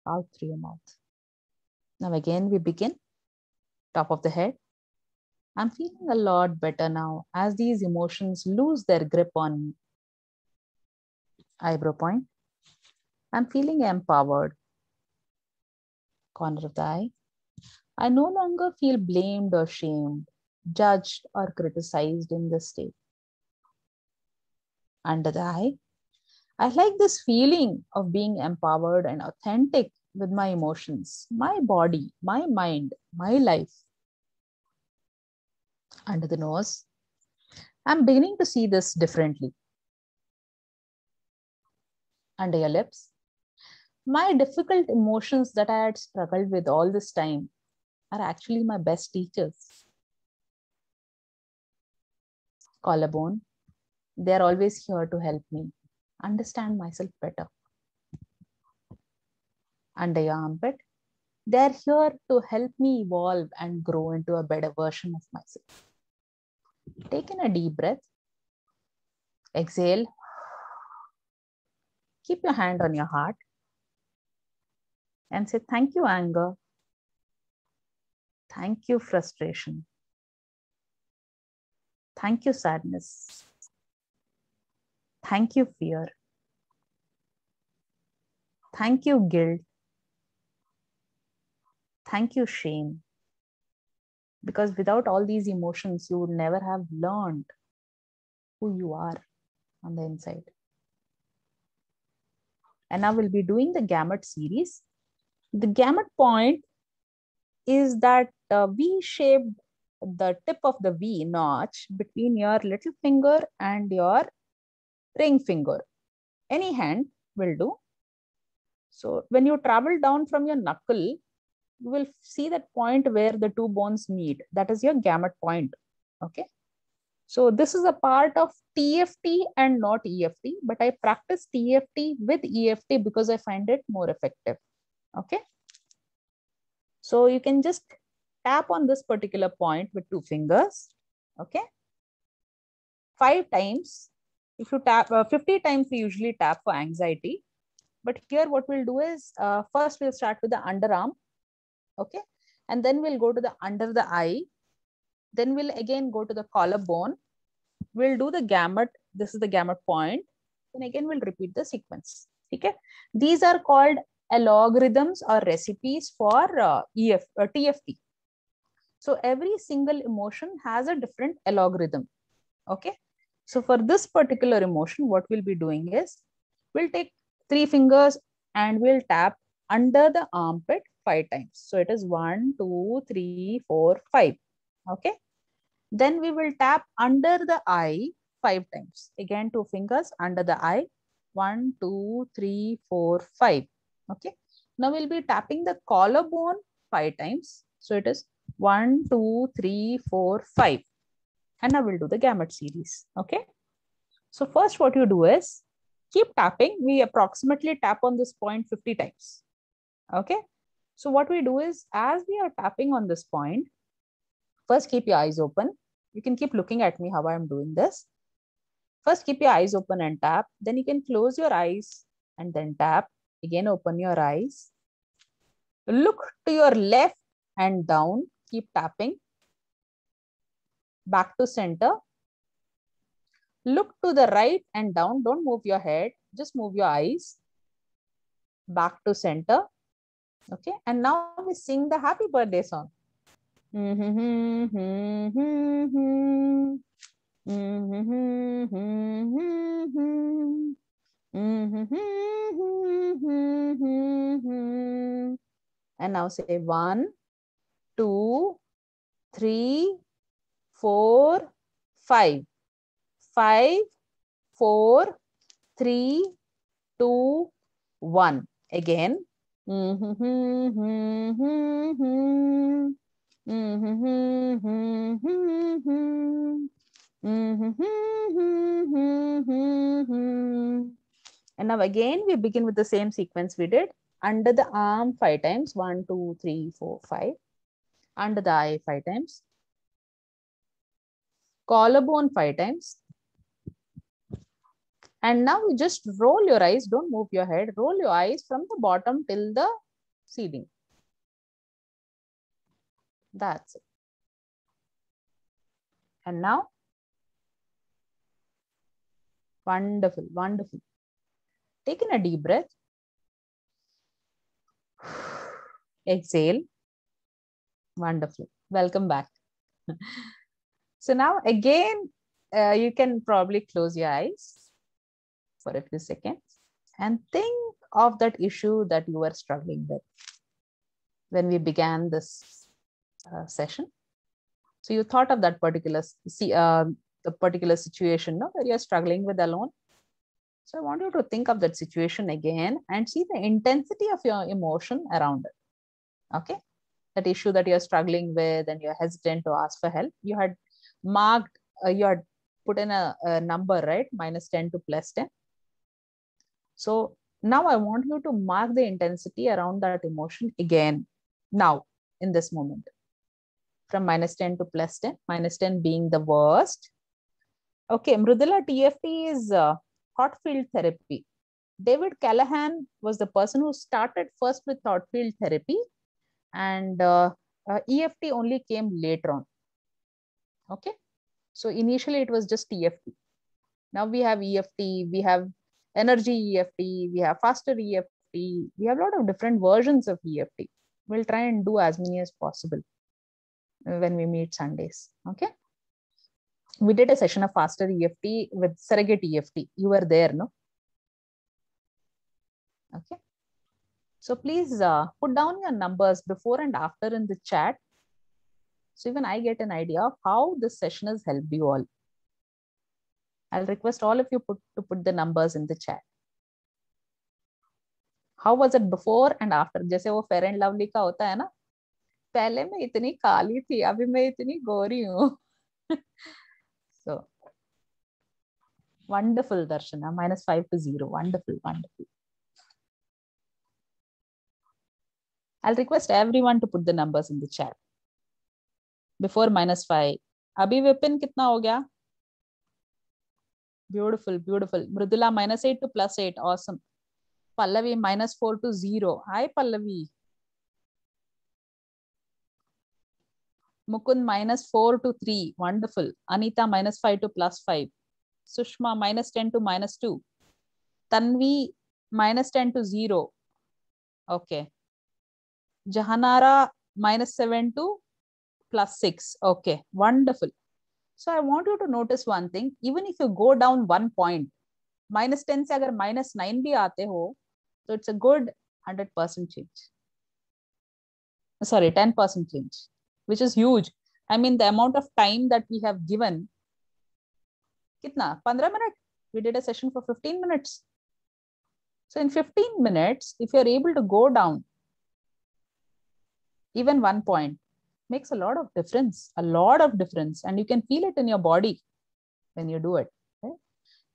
out through your mouth. Now again, we begin. Top of the head. I'm feeling a lot better now as these emotions lose their grip on me. Eyebrow point. I'm feeling empowered. Corner of the eye. I no longer feel blamed or shamed, judged or criticized in this state. Under the eye. I like this feeling of being empowered and authentic with my emotions, my body, my mind, my life. Under the nose, I'm beginning to see this differently. Under your lips, my difficult emotions that I had struggled with all this time are actually my best teachers. Collarbone, they're always here to help me understand myself better. Under your armpit, they're here to help me evolve and grow into a better version of myself. Take in a deep breath. Exhale. Keep your hand on your heart and say, thank you, anger. Thank you, frustration. Thank you, sadness. Thank you, fear. Thank you, guilt. Thank you, shame. Because without all these emotions, you would never have learned who you are on the inside. And now we'll be doing the gamut series. The gamut point is that V-shaped the tip of the V notch between your little finger and your ring finger. Any hand will do. So when you travel down from your knuckle, you will see that point where the two bones meet. That is your gamut point. Okay. So this is a part of TFT and not EFT, but I practice TFT with EFT because I find it more effective. Okay. So you can just tap on this particular point with 2 fingers. Okay. 5 times. If you tap 50 times, we usually tap for anxiety. But here what we'll do is first we'll start with the underarm. Okay. And then we'll go to the under the eye. Then we'll again go to the collarbone. We'll do the gamut. This is the gamut point. Then again, we'll repeat the sequence. Okay. These are called algorithms or recipes for TFT. So every single emotion has a different algorithm. Okay. So for this particular emotion, what we'll be doing is we'll take 3 fingers and we'll tap under the armpit 5 times. So it is 1, 2, 3, 4, 5. Okay. Then we will tap under the eye 5 times. Again, 2 fingers under the eye. 1, 2, 3, 4, 5. Okay. Now we'll be tapping the collarbone 5 times. So it is 1, 2, 3, 4, 5. And now we'll do the gamut series. Okay. So first what you do is keep tapping. We approximately tap on this point 50 times. Okay. So what we do is as we are tapping on this point, first keep your eyes open. You can keep looking at me how I'm doing this. First keep your eyes open and tap. Then you can close your eyes and then tap. Again, open your eyes. Look to your left and down. Keep tapping. Back to center. Look to the right and down. Don't move your head. Just move your eyes. Back to center. Okay. And now we sing the happy birthday song. And now say 1, 2, 3, 4, 5. 5, 4, 3, 2, 1. Again. And now again, we begin with the same sequence we did. Under the arm 5 times. 1, 2, 3, 4, 5. Under the eye 5 times. Collarbone 5 times. And now you just roll your eyes. Don't move your head. Roll your eyes from the bottom till the ceiling. That's it. And now, wonderful, wonderful. Take in a deep breath. Exhale. Wonderful. Welcome back. So now again, you can probably close your eyes for a few seconds and think of that issue that you were struggling with when we began this session. So you thought of that particular the particular situation, no, that you're struggling with alone. So I want you to think of that situation again and see the intensity of your emotion around it. Okay. That issue that you're struggling with and you're hesitant to ask for help. You had marked, you had put in a number, right? -10 to +10. So now I want you to mark the intensity around that emotion again, now, in this moment. From -10 to +10, -10 being the worst. Okay, Mrudula, TFT is thought field therapy. David Callahan was the person who started first with thought field therapy, and EFT only came later on. Okay, so initially it was just TFT. Now we have EFT, we have energy EFT, we have faster EFT, we have a lot of different versions of EFT. We'll try and do as many as possible. when we meet Sundays. Okay. We did a session of faster EFT with surrogate EFT. You were there, no? Okay. So please put down your numbers before and after in the chat. So even I get an idea of how this session has helped you all. I'll request all of you to put the numbers in the chat. How was it before and after? जैसे वो Fair and Lovely का होता है ना, पहले मैं इतनी काली थी, अभी मैं इतनी गोरी हूँ. So wonderful, Darshana. -5 to 0. Wonderful, wonderful. I'll request everyone to put the numbers in the chat. Before -5. Abhi Vipin कितना हो गया? Beautiful, beautiful. Mridula -8 to +8. Awesome. Pallavi -4 to 0. Hi, Pallavi. Mukund -4 to 3. Wonderful. Anita -5 to +5. Sushma -10 to -2. Tanvi -10 to 0. Okay. Jahanara -7 to +6. Okay. Wonderful. So I want you to notice one thing. Even if you go down 1 point, -10 से अगर -9 भी आते हो, so it's a good 100% change. Sorry, 10% change, which is huge. I mean, the amount of time that we have given, kitna? 15 minutes. We did a session for 15 minutes. So in 15 minutes, if you're able to go down even 1 point, makes a lot of difference, and you can feel it in your body when you do it. Right?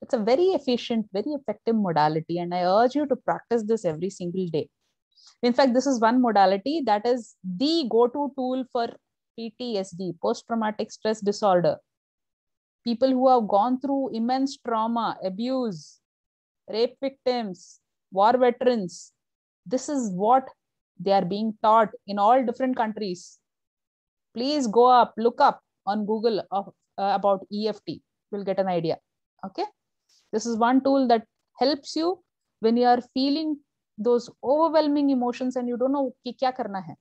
It's a very efficient, very effective modality, and I urge you to practice this every single day. In fact, this is one modality that is the go-to tool for PTSD, post-traumatic stress disorder. People who have gone through immense trauma, abuse, rape victims, war veterans. This is what they are being taught in all different countries. Please go up, look up on Google about EFT. You'll get an idea. Okay. This is one tool that helps you when you are feeling those overwhelming emotions and you don't know ki kya karna hai.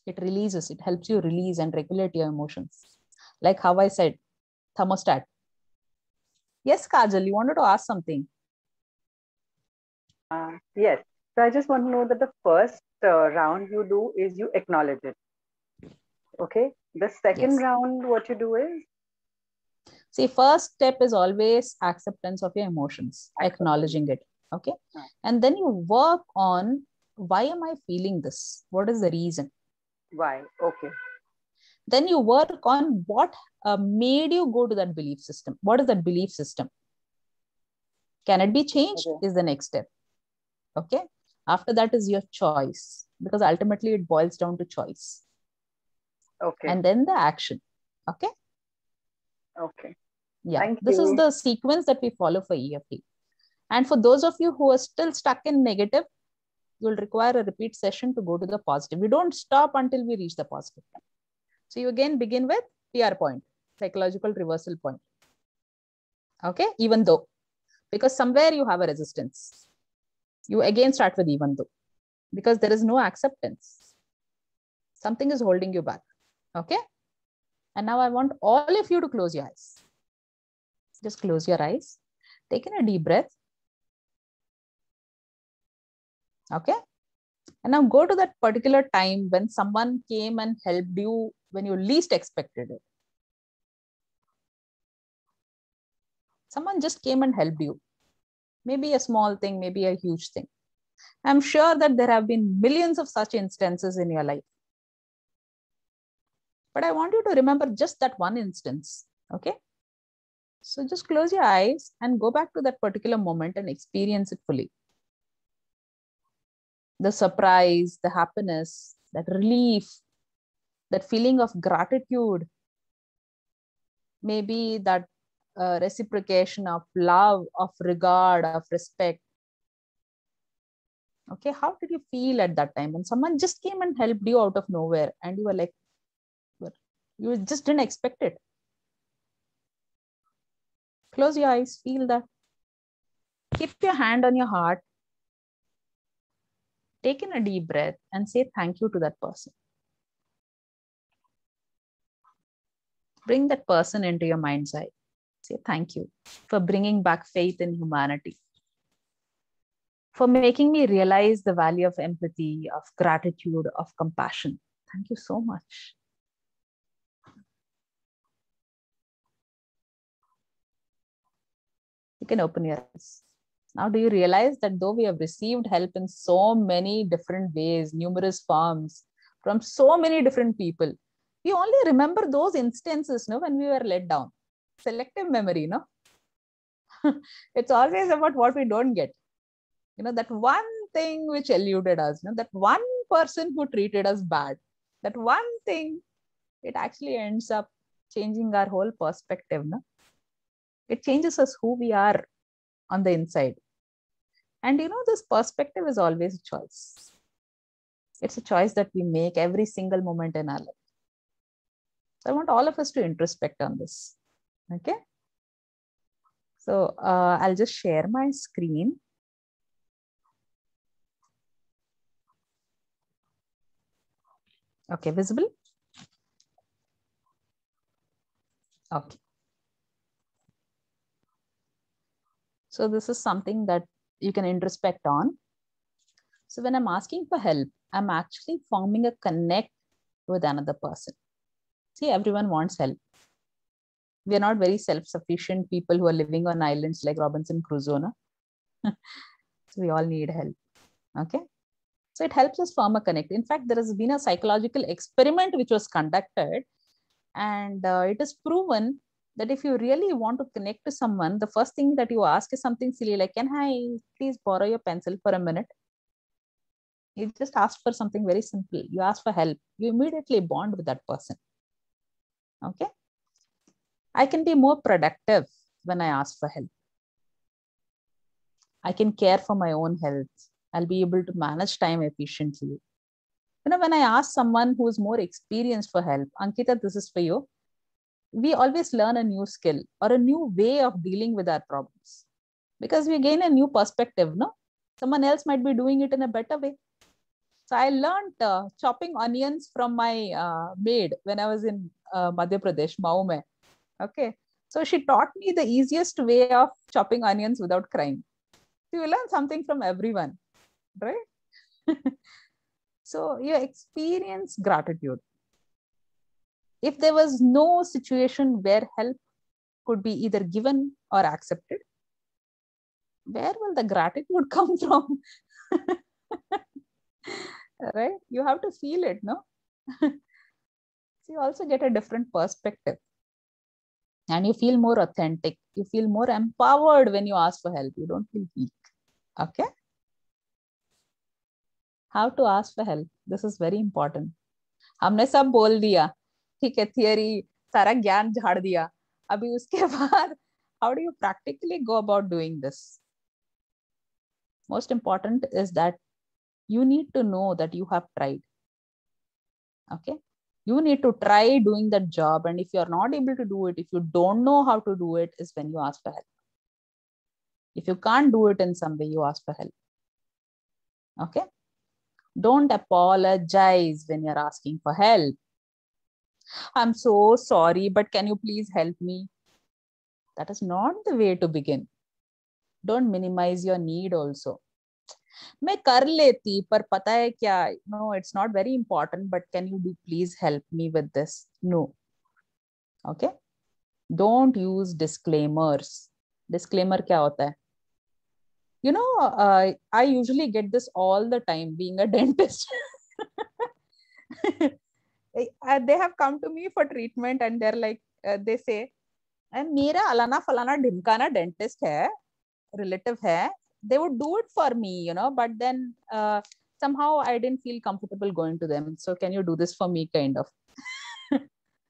It releases, it helps you release and regulate your emotions. Like how I said, thermostat. Yes, Kajal, you wanted to ask something. Yes. So I just want to know that the first round you do is you acknowledge it. Okay. The second round, what you do is? See, first step is always acceptance of your emotions, acknowledging it. Okay. And then you work on, why am I feeling this? What is the reason? Why? Okay. Then you work on what made you go to that belief system. What is that belief system? Can it be changed? Okay. Is the next step. Okay. After that is your choice, because ultimately it boils down to choice. Okay. And then the action. Okay. Okay. Yeah. This is the sequence that we follow for EFT. And for those of you who are still stuck in negative, you'll require a repeat session to go to the positive. We don't stop until we reach the positive. So you again begin with PR point, psychological reversal point. Okay. Even though, because somewhere you have a resistance. You again start with even though, because there is no acceptance. Something is holding you back. Okay. And now I want all of you to close your eyes. Just close your eyes. Take in a deep breath. Okay. And now go to that particular time when someone came and helped you when you least expected it. Someone just came and helped you. Maybe a small thing, maybe a huge thing. I'm sure that there have been millions of such instances in your life. But I want you to remember just that one instance. Okay. So just close your eyes and go back to that particular moment and experience it fully. The surprise, the happiness, that relief, that feeling of gratitude, maybe that reciprocation of love, of regard, of respect. Okay, how did you feel at that time when someone just came and helped you out of nowhere and you were like, you just didn't expect it? Close your eyes, feel that. Keep your hand on your heart. Take in a deep breath and say thank you to that person. Bring that person into your mind's eye. Say thank you for bringing back faith in humanity, for making me realize the value of empathy, of gratitude, of compassion. Thank you so much. You can open your eyes. Now, do you realize that though we have received help in so many different ways, numerous forms, from so many different people, we only remember those instances, no, when we were let down. Selective memory, no? It's always about what we don't get. That one thing which eluded us, that one person who treated us bad, that one thing, it actually ends up changing our whole perspective, no? It changes us who we are on the inside. And this perspective is always a choice. It's a choice that we make every single moment in our life. So I want all of us to introspect on this. Okay. So I'll just share my screen. Okay, visible? Okay. So this is something that you can introspect on. So when I'm asking for help, I'm actually forming a connect with another person. See, everyone wants help. We are not very self-sufficient people who are living on islands like Robinson Crusoe. No? So we all need help. Okay. So it helps us form a connect. In fact, there has been a psychological experiment which was conducted, and it is proven that if you really want to connect to someone, the first thing that you ask is something silly like, can I please borrow your pencil for a minute? You just ask for something very simple. You ask for help. You immediately bond with that person. Okay. I can be more productive when I ask for help. I can care for my own health. I'll be able to manage time efficiently. When I ask someone who is more experienced for help, Ankita, this is for you. We always learn a new skill or a new way of dealing with our problems because we gain a new perspective. No, someone else might be doing it in a better way. So I learned chopping onions from my maid when I was in Madhya Pradesh, Mao mein. Okay. So she taught me the easiest way of chopping onions without crying. So you learn something from everyone, right? So you experience gratitude. If there was no situation where help could be either given or accepted, where will the gratitude come from? Right? You have to feel it, no? So you also get a different perspective. And you feel more authentic. You feel more empowered when you ask for help. You don't feel weak. Okay? How to ask for help? This is very important. हमने सब बोल दिया, ठीक है, theory सारा ज्ञान झाड़ दिया. अभी उसके बाद how do you practically go about doing this? Most important is that you need to know that you have tried. Okay? You need to try doing that job. And if you're not able to do it, if you don't know how to do it, is when you ask for help. If you can't do it in some way, you ask for help. Okay? Don't apologize when you're asking for help. I'm so sorry, but can you please help me? That is not the way to begin. Don't minimize your need also. मैं कर लेती पर पता है क्या, no, it's not very important, but can you please help me with this? No. Okay? Don't use disclaimers. Disclaimer क्या होता है? I usually get this all the time being a dentist. They have come to me for treatment and they're like, they say, मेरा Alana फलाना ढिमकाना dentist है, relative है. They would do it for me, but then somehow I didn't feel comfortable going to them. So can you do this for me, kind of?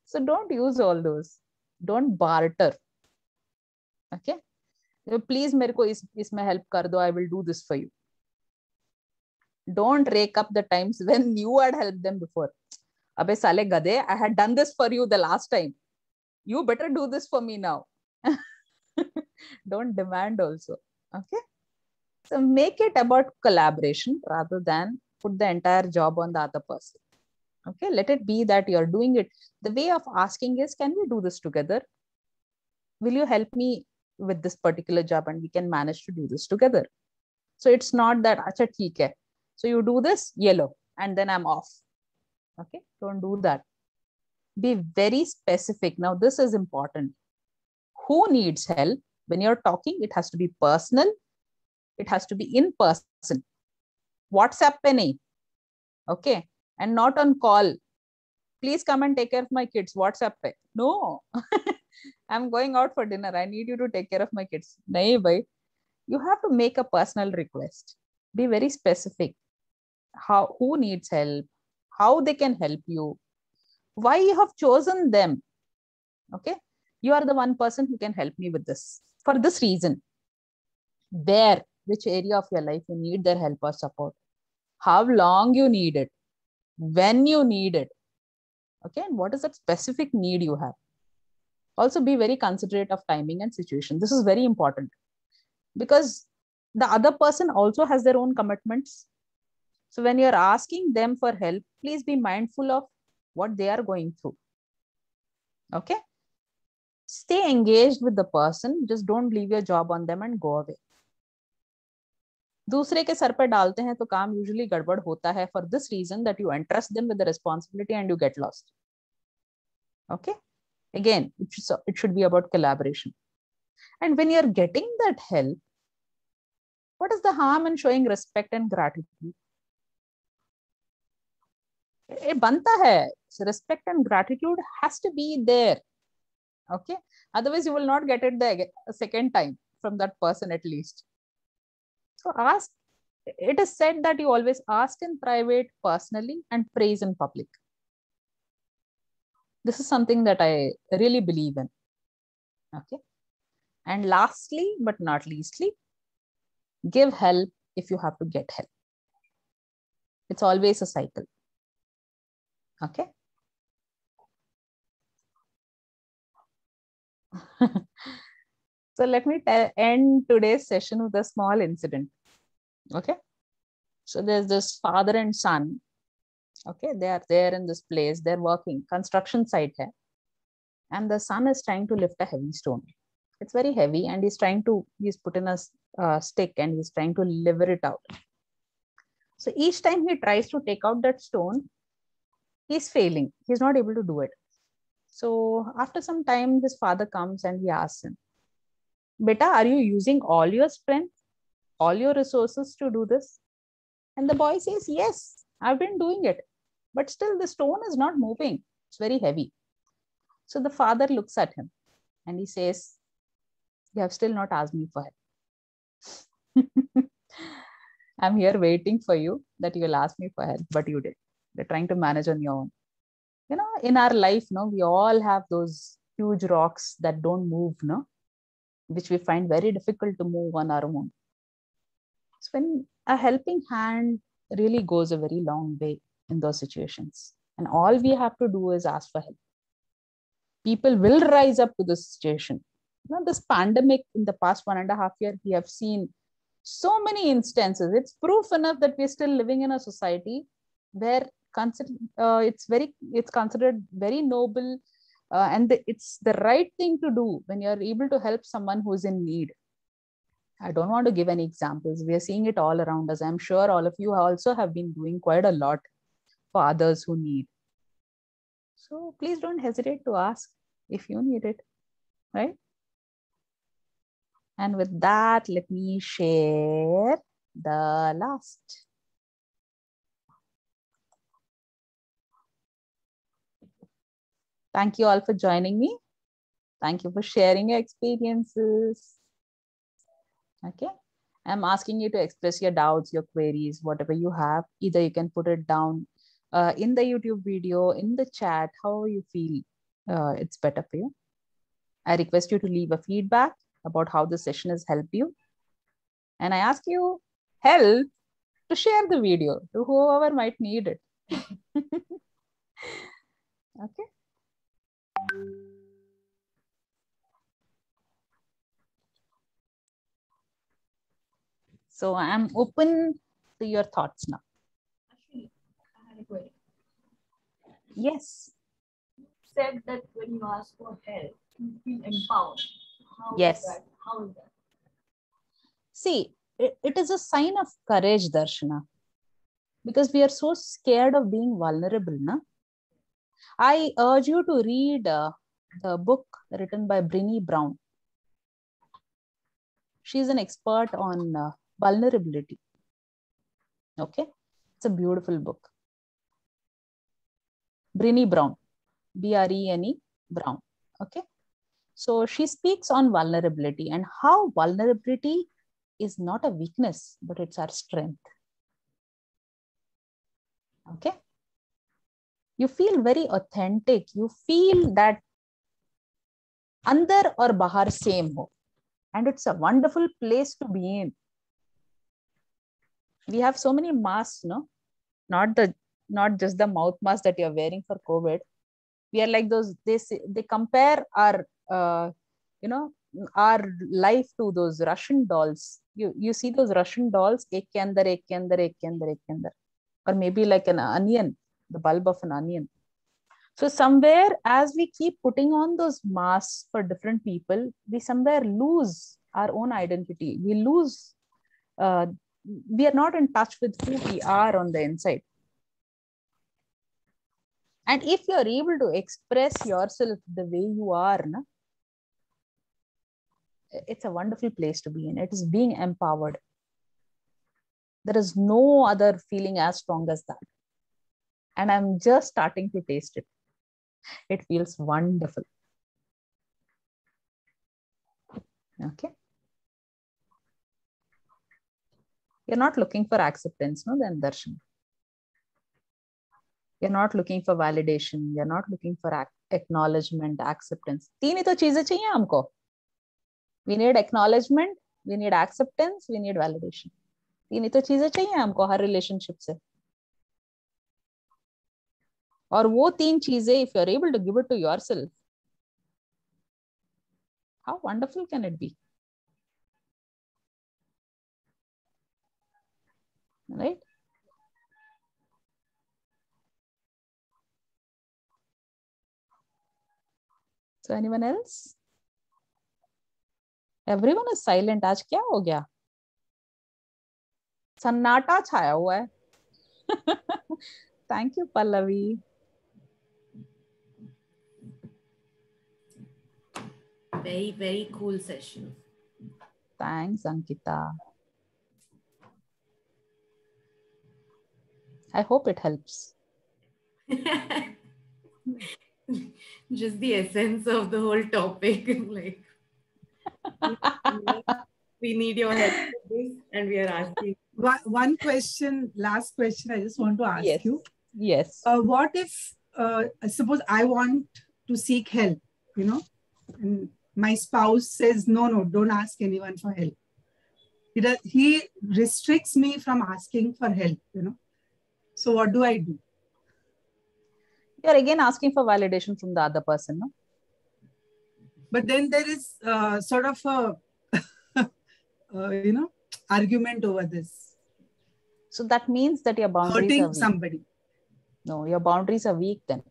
So don't use all those. Don't barter. Okay? Please मेरे को इसमें help कर दो. I will do this for you. Don't rake up the times when you had helped them before. अबे साले गधे, I had done this for you the last time. You better do this for me now. Don't demand also. Okay? So make it about collaboration rather than put the entire job on the other person. Okay, let it be that you're doing it. The way of asking is, can we do this together? Will you help me with this particular job and we can manage to do this together? So it's not that, acha, theek hai. So you do this, yellow, and then I'm off. Okay, don't do that. Be very specific. Now, this is important. Who needs help? When you're talking, it has to be personal. It has to be in person. WhatsApp pe nahi. Okay, and not on call. Please come and take care of my kids. WhatsApp pe. No, I'm going out for dinner. I need you to take care of my kids. Nahi bhai. You have to make a personal request. Be very specific. Who needs help? How they can help you? Why you have chosen them? Okay, you are the one person who can help me with this for this reason. Which area of your life you need their help or support? How long you need it? When you need it? Okay, and what is that specific need you have? Also, be very considerate of timing and situation. This is very important because the other person also has their own commitments. So when you're asking them for help, please be mindful of what they are going through. Okay, stay engaged with the person. Just don't leave your job on them and go away. दूसरे के sir पर डालते हैं तो काम usually गड़बड़ होता है for this reason that you entrust them with the responsibility and you get lost. Okay, again, it should be about collaboration. And when you're getting that help, what is the harm in showing respect and gratitude? It banta hai. So respect and gratitude has to be there. Okay, otherwise you will not get it the second time from that person at least. So ask. It is said that you always ask in private, personally, and praise in public. This is something that I really believe in. Okay, and lastly but not leastly, give help if you have to get help. It's always a cycle. Okay. So let me end today's session with a small incident. Okay. So there's this father and son. Okay. They are there in this place. They're working. Construction site hai. And the son is trying to lift a heavy stone. It's very heavy and he's put in a stick and he's trying to lever it out. So each time he tries to take out that stone, he's failing. He's not able to do it. So after some time, his father comes and he asks him, Beta, are you using all your strength, all your resources to do this? And the boy says, yes, I've been doing it. But still the stone is not moving. It's very heavy. So the father looks at him and he says, you have still not asked me for help. I'm here waiting for you that you will ask me for help, but you did. You're trying to manage on your own. You know, in our life, no, we all have those huge rocks that don't move, no, which we find very difficult to move on our own. So when a helping hand really goes a very long way in those situations, and all we have to do is ask for help. People will rise up to the situation. You know, this pandemic in the past 1.5 years, we have seen so many instances. It's proof enough that we're still living in a society where it's considered very noble, and it's the right thing to do when you're able to help someone who's in need. I don't want to give any examples. We are seeing it all around us. I'm sure all of you also have been doing quite a lot for others who need. So please don't hesitate to ask if you need it, right? And with that, let me share the last. Thank you all for joining me. Thank you for sharing your experiences. Okay. I'm asking you to express your doubts, your queries, whatever you have. Either you can put it down in the YouTube video, in the chat, how you feel it's better for you. I request you to leave a feedback about how the session has helped you. And I ask you help to share the video to whoever might need it. Okay. So I'm open to your thoughts now. Actually, I had a query. Yes. Said that when you ask for help, you feel empowered. How Yes. is that? How is that? See, it is a sign of courage, Darshana, because we are so scared of being vulnerable. Na? I urge you to read the book written by Brené Brown. She's an expert on vulnerability. Okay, it's a beautiful book. Brené Brown, Brene Brown. Okay, so she speaks on vulnerability and how vulnerability is not a weakness, but it's our strength. Okay, you feel very authentic. You feel that andar or bahar same ho, and it's a wonderful place to be in. We have so many masks, no? Not just the mouth mask that you're wearing for COVID. We are like those. They compare our our life to those Russian dolls. You see those Russian dolls, ek ke andar, ek ke andar, ek ke andar, ek ke andar, or maybe like an onion, the bulb of an onion. So somewhere, as we keep putting on those masks for different people, we somewhere lose our own identity. We lose. We are not in touch with who we are on the inside. And if you are able to express yourself the way you are, na, it's a wonderful place to be in. It is being empowered. There is no other feeling as strong as that. And I'm just starting to taste it. It feels wonderful. Okay. You're not looking for acceptance, no, then Darshan. You're not looking for validation. You're not looking for acknowledgement, acceptance. तीन ही तो चीजें चाहिए हमको. We need acknowledgement, we need acceptance, we need validation. तीन ही तो चीजें चाहिए हमको हर relationship से. और वो तीन चीजें, if you're able to give it to yourself, how wonderful can it be? Right? So anyone else? Everyone is silent. आज क्या हो गया? सन्नाटा छाया हुआ है. Thank you, Pallavi. Very, very cool session. Thanks, Ankita. I hope it helps. Just the essence of the whole topic. Like, we need your help with this, and we are asking. One question, last question I just want to ask you. Yes. What if, suppose I want to seek help, and my spouse says, no, don't ask anyone for help. He restricts me from asking for help, So what do I do? You're again asking for validation from the other person, no? But then there is sort of a, argument over this. So that means that your boundaries hurting are weak. Somebody. No, your boundaries are weak then.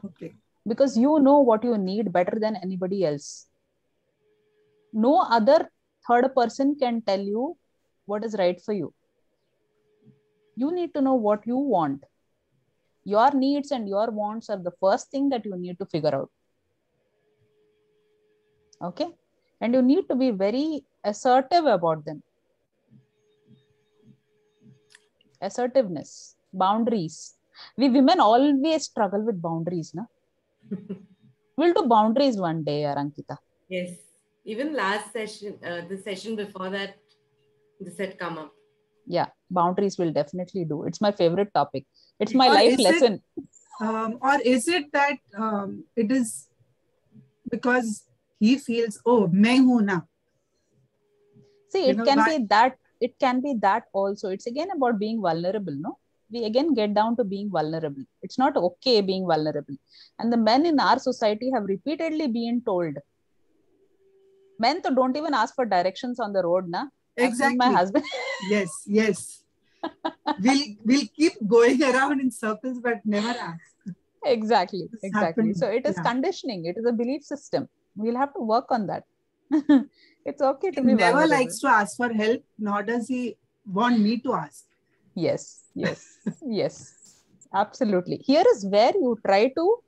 Okay. Because you know what you need better than anybody else. No other third person can tell you what is right for you. You need to know what you want. Your needs and your wants are the first thing that you need to figure out. Okay? And you need to be very assertive about them. Assertiveness, boundaries. We women always struggle with boundaries, na? We'll do boundaries one day, Ankita. Yes. Even last session, the session before that, this had come up. Yeah, boundaries will definitely do. It's my favorite topic. It's my life lesson. Or is it that it is because he feels, oh, main hu na? See, it can be that. It can be that also. It's again about being vulnerable, no? We again get down to being vulnerable. It's not okay being vulnerable. And the men in our society have repeatedly been told, men to don't even ask for directions on the road, na? Exactly. My husband. Yes. we'll keep going around in circles but never ask. Exactly. Happened. So it is conditioning. It is a belief system. We'll have to work on that. It's okay to He be never vulnerable. likes to ask for help, nor does he want me to ask. Yes. Absolutely. Here is where you try to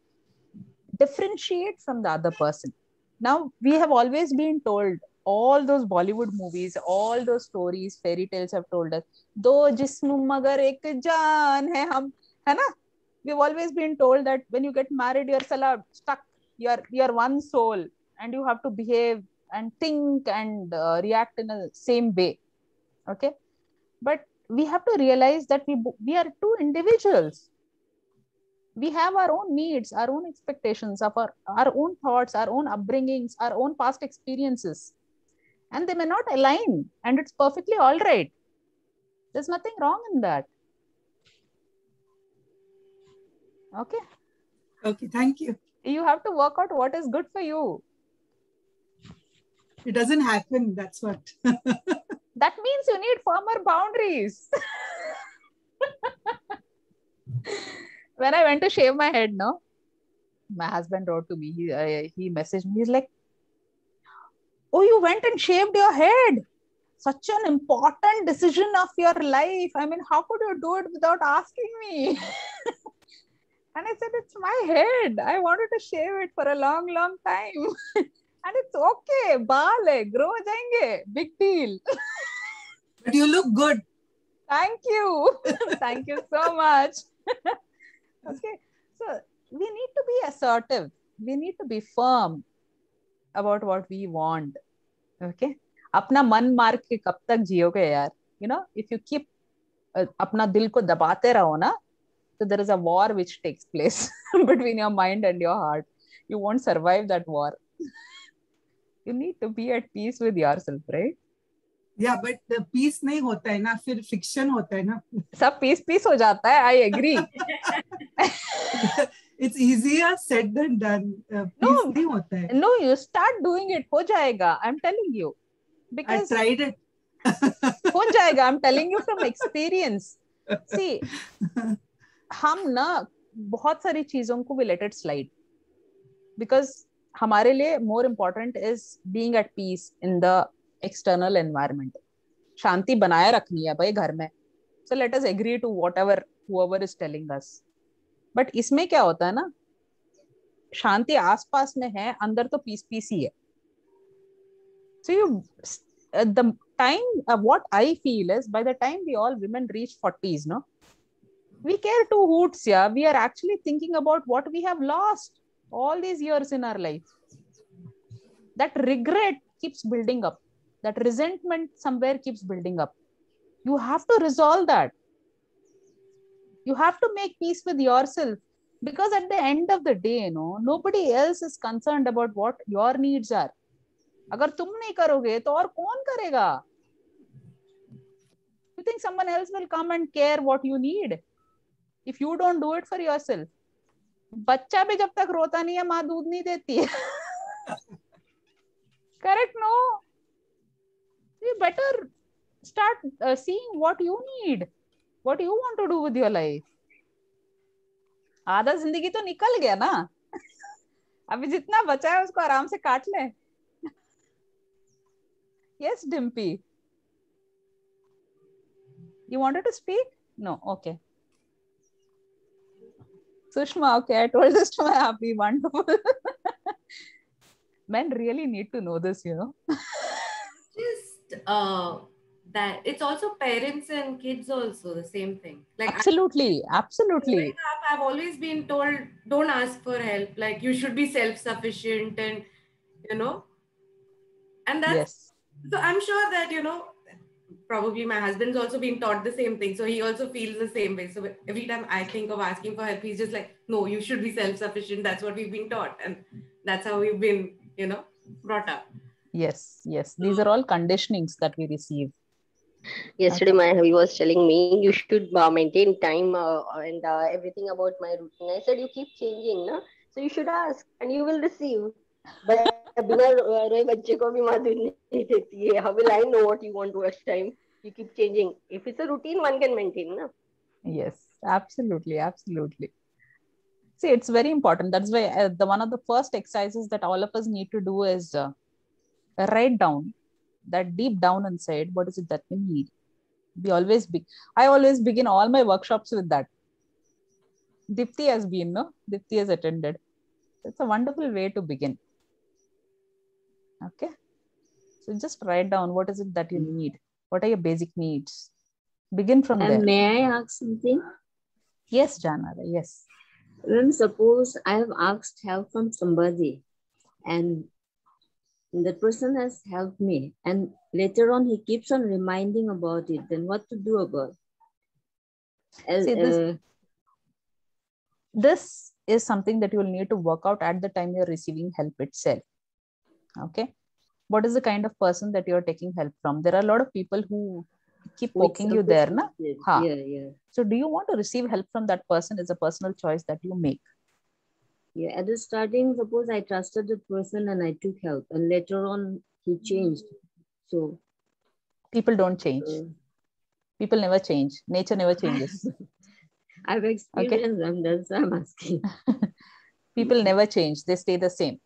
differentiate from the other person. Now, we have always been told, all those Bollywood movies, all those stories, fairy tales have told us, do jism magar ek jaan hai hum, hai na? We've always been told that when you get married, you're stuck. You're one soul, and you have to behave and think and react in the same way. Okay, but we have to realize that we are two individuals. We have our own needs, our own expectations, of our own thoughts, our own upbringings, our own past experiences, and they may not align, and it's perfectly all right. There's nothing wrong in that. Okay, thank you. You have to work out what is good for you. It doesn't happen, that's what. That means you need firmer boundaries. When I went to shave my head, my husband wrote to me, he messaged me, he's like, oh, you went and shaved your head. Such an important decision of your life. I mean, how could you do it without asking me? And I said, it's my head. I wanted to shave it for a long, long time. And it's okay. Baal hai, grow jayenge. Big deal. But you look good. Thank you. Thank you so much. Okay. So we need to be assertive. We need to be firm about what we want. Okay. अपना मन मार के कब तक जियोगे यार? You know, if you keep अपना दिल को दबाते रहो ना, so there is a war which takes place between your mind and your heart. You won't survive that war. You need to be at peace with yourself, right? Yeah, but the peace नहीं होता है ना, फिर friction होता है ना. सब peace हो जाता है. I agree. It's easier said than done. Peace नहीं होता है. No, you start doing it. हो जाएगा. I'm telling you. Because I tried it. हो जाएगा. I'm telling you from experience. See, हम ना बहुत सारी चीजों को we let it slide. Because हमारे लिए more important is being at peace in the external environment. शांति बनाए रखनी है भाई घर में. So let us agree to whatever whoever is telling us. But इसमें क्या होता है ना, शांति आसपास में है, अंदर तो peace ही है. So you, the time, what I feel is, by the time we all women reach 40s, no, we care two hoots, yeah. We are actually thinking about what we have lost all these years in our life. That regret keeps building up. That resentment somewhere keeps building up. You have to resolve that. You have to make peace with yourself. Because at the end of the day, nobody else is concerned about what your needs are. अगर तुम नहीं करोगे तो और कौन करेगा? You think someone else will come and care what you need if you don't do it for yourself? बच्चा भी जब तक रोता नहीं है, माँ दूध नहीं देती है. Correct, no? You better start seeing what you need, what you want to do with your life. आधा जिंदगी तो निकल गया ना. अभी जितना बचा है उसको आराम से काट ले. Yes, Dimpy. You wanted to speak? No, okay. Sushma, okay, I told this to my happy, wonderful. Men really need to know this, Just that it's also parents and kids also the same thing. Like absolutely. Growing up, I've always been told, don't ask for help. Like you should be self-sufficient and, and that's, yes. So I'm sure that, probably my husband's also been taught the same thing. So he also feels the same way. So every time I think of asking for help, he's just like, no, you should be self-sufficient. That's what we've been taught. And that's how we've been, brought up. Yes. These are all conditionings that we receive. Yesterday, my hubby was telling me, you should maintain time and everything about my routine. I said, you keep changing, na? So you should ask and you will receive. But बिना रोए बच्चे को भी माँ दूध नहीं देती है. How will I know what you want to watch time? You keep changing. If it's a routine, one can maintain, no? Yes, absolutely, absolutely. See, it's very important. That's why the one of the first exercises that all of us need to do is write down that deep down inside, what is it that we need? I always begin all my workshops with that. Dipti has been, no? Dipti has attended. It's a wonderful way to begin. Okay. So just write down what is it that you need. What are your basic needs? Begin from there. May I ask something? Yes, Janara. Yes. When suppose I have asked help from somebody and the person has helped me and later on he keeps on reminding about it, then what to do about it? See, this is something that you will need to work out at the time you're receiving help itself. Okay. What is the kind of person that you're taking help from? There are a lot of people who keep poking you there. Na? Yeah. So do you want to receive help from that person? Is a personal choice that you make. Yeah, at the starting, suppose I trusted the person and I took help and later on he changed. So people don't change. People never change. Nature never changes. I've experienced them, that's why I'm asking. People never change. They stay the same.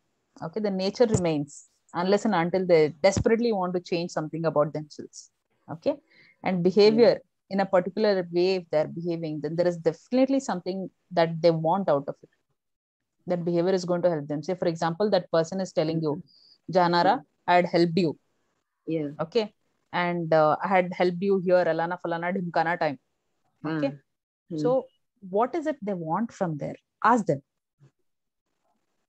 Okay, the nature remains unless and until they desperately want to change something about themselves. Okay, and behavior in a particular way, if they're behaving, then there is definitely something that they want out of it. That behavior is going to help them. Say, for example, that person is telling you, Janara, I had helped you. Yeah. Okay. And I had helped you here, Alana Falana Dhimkana time. Okay. So what is it they want from there? Ask them.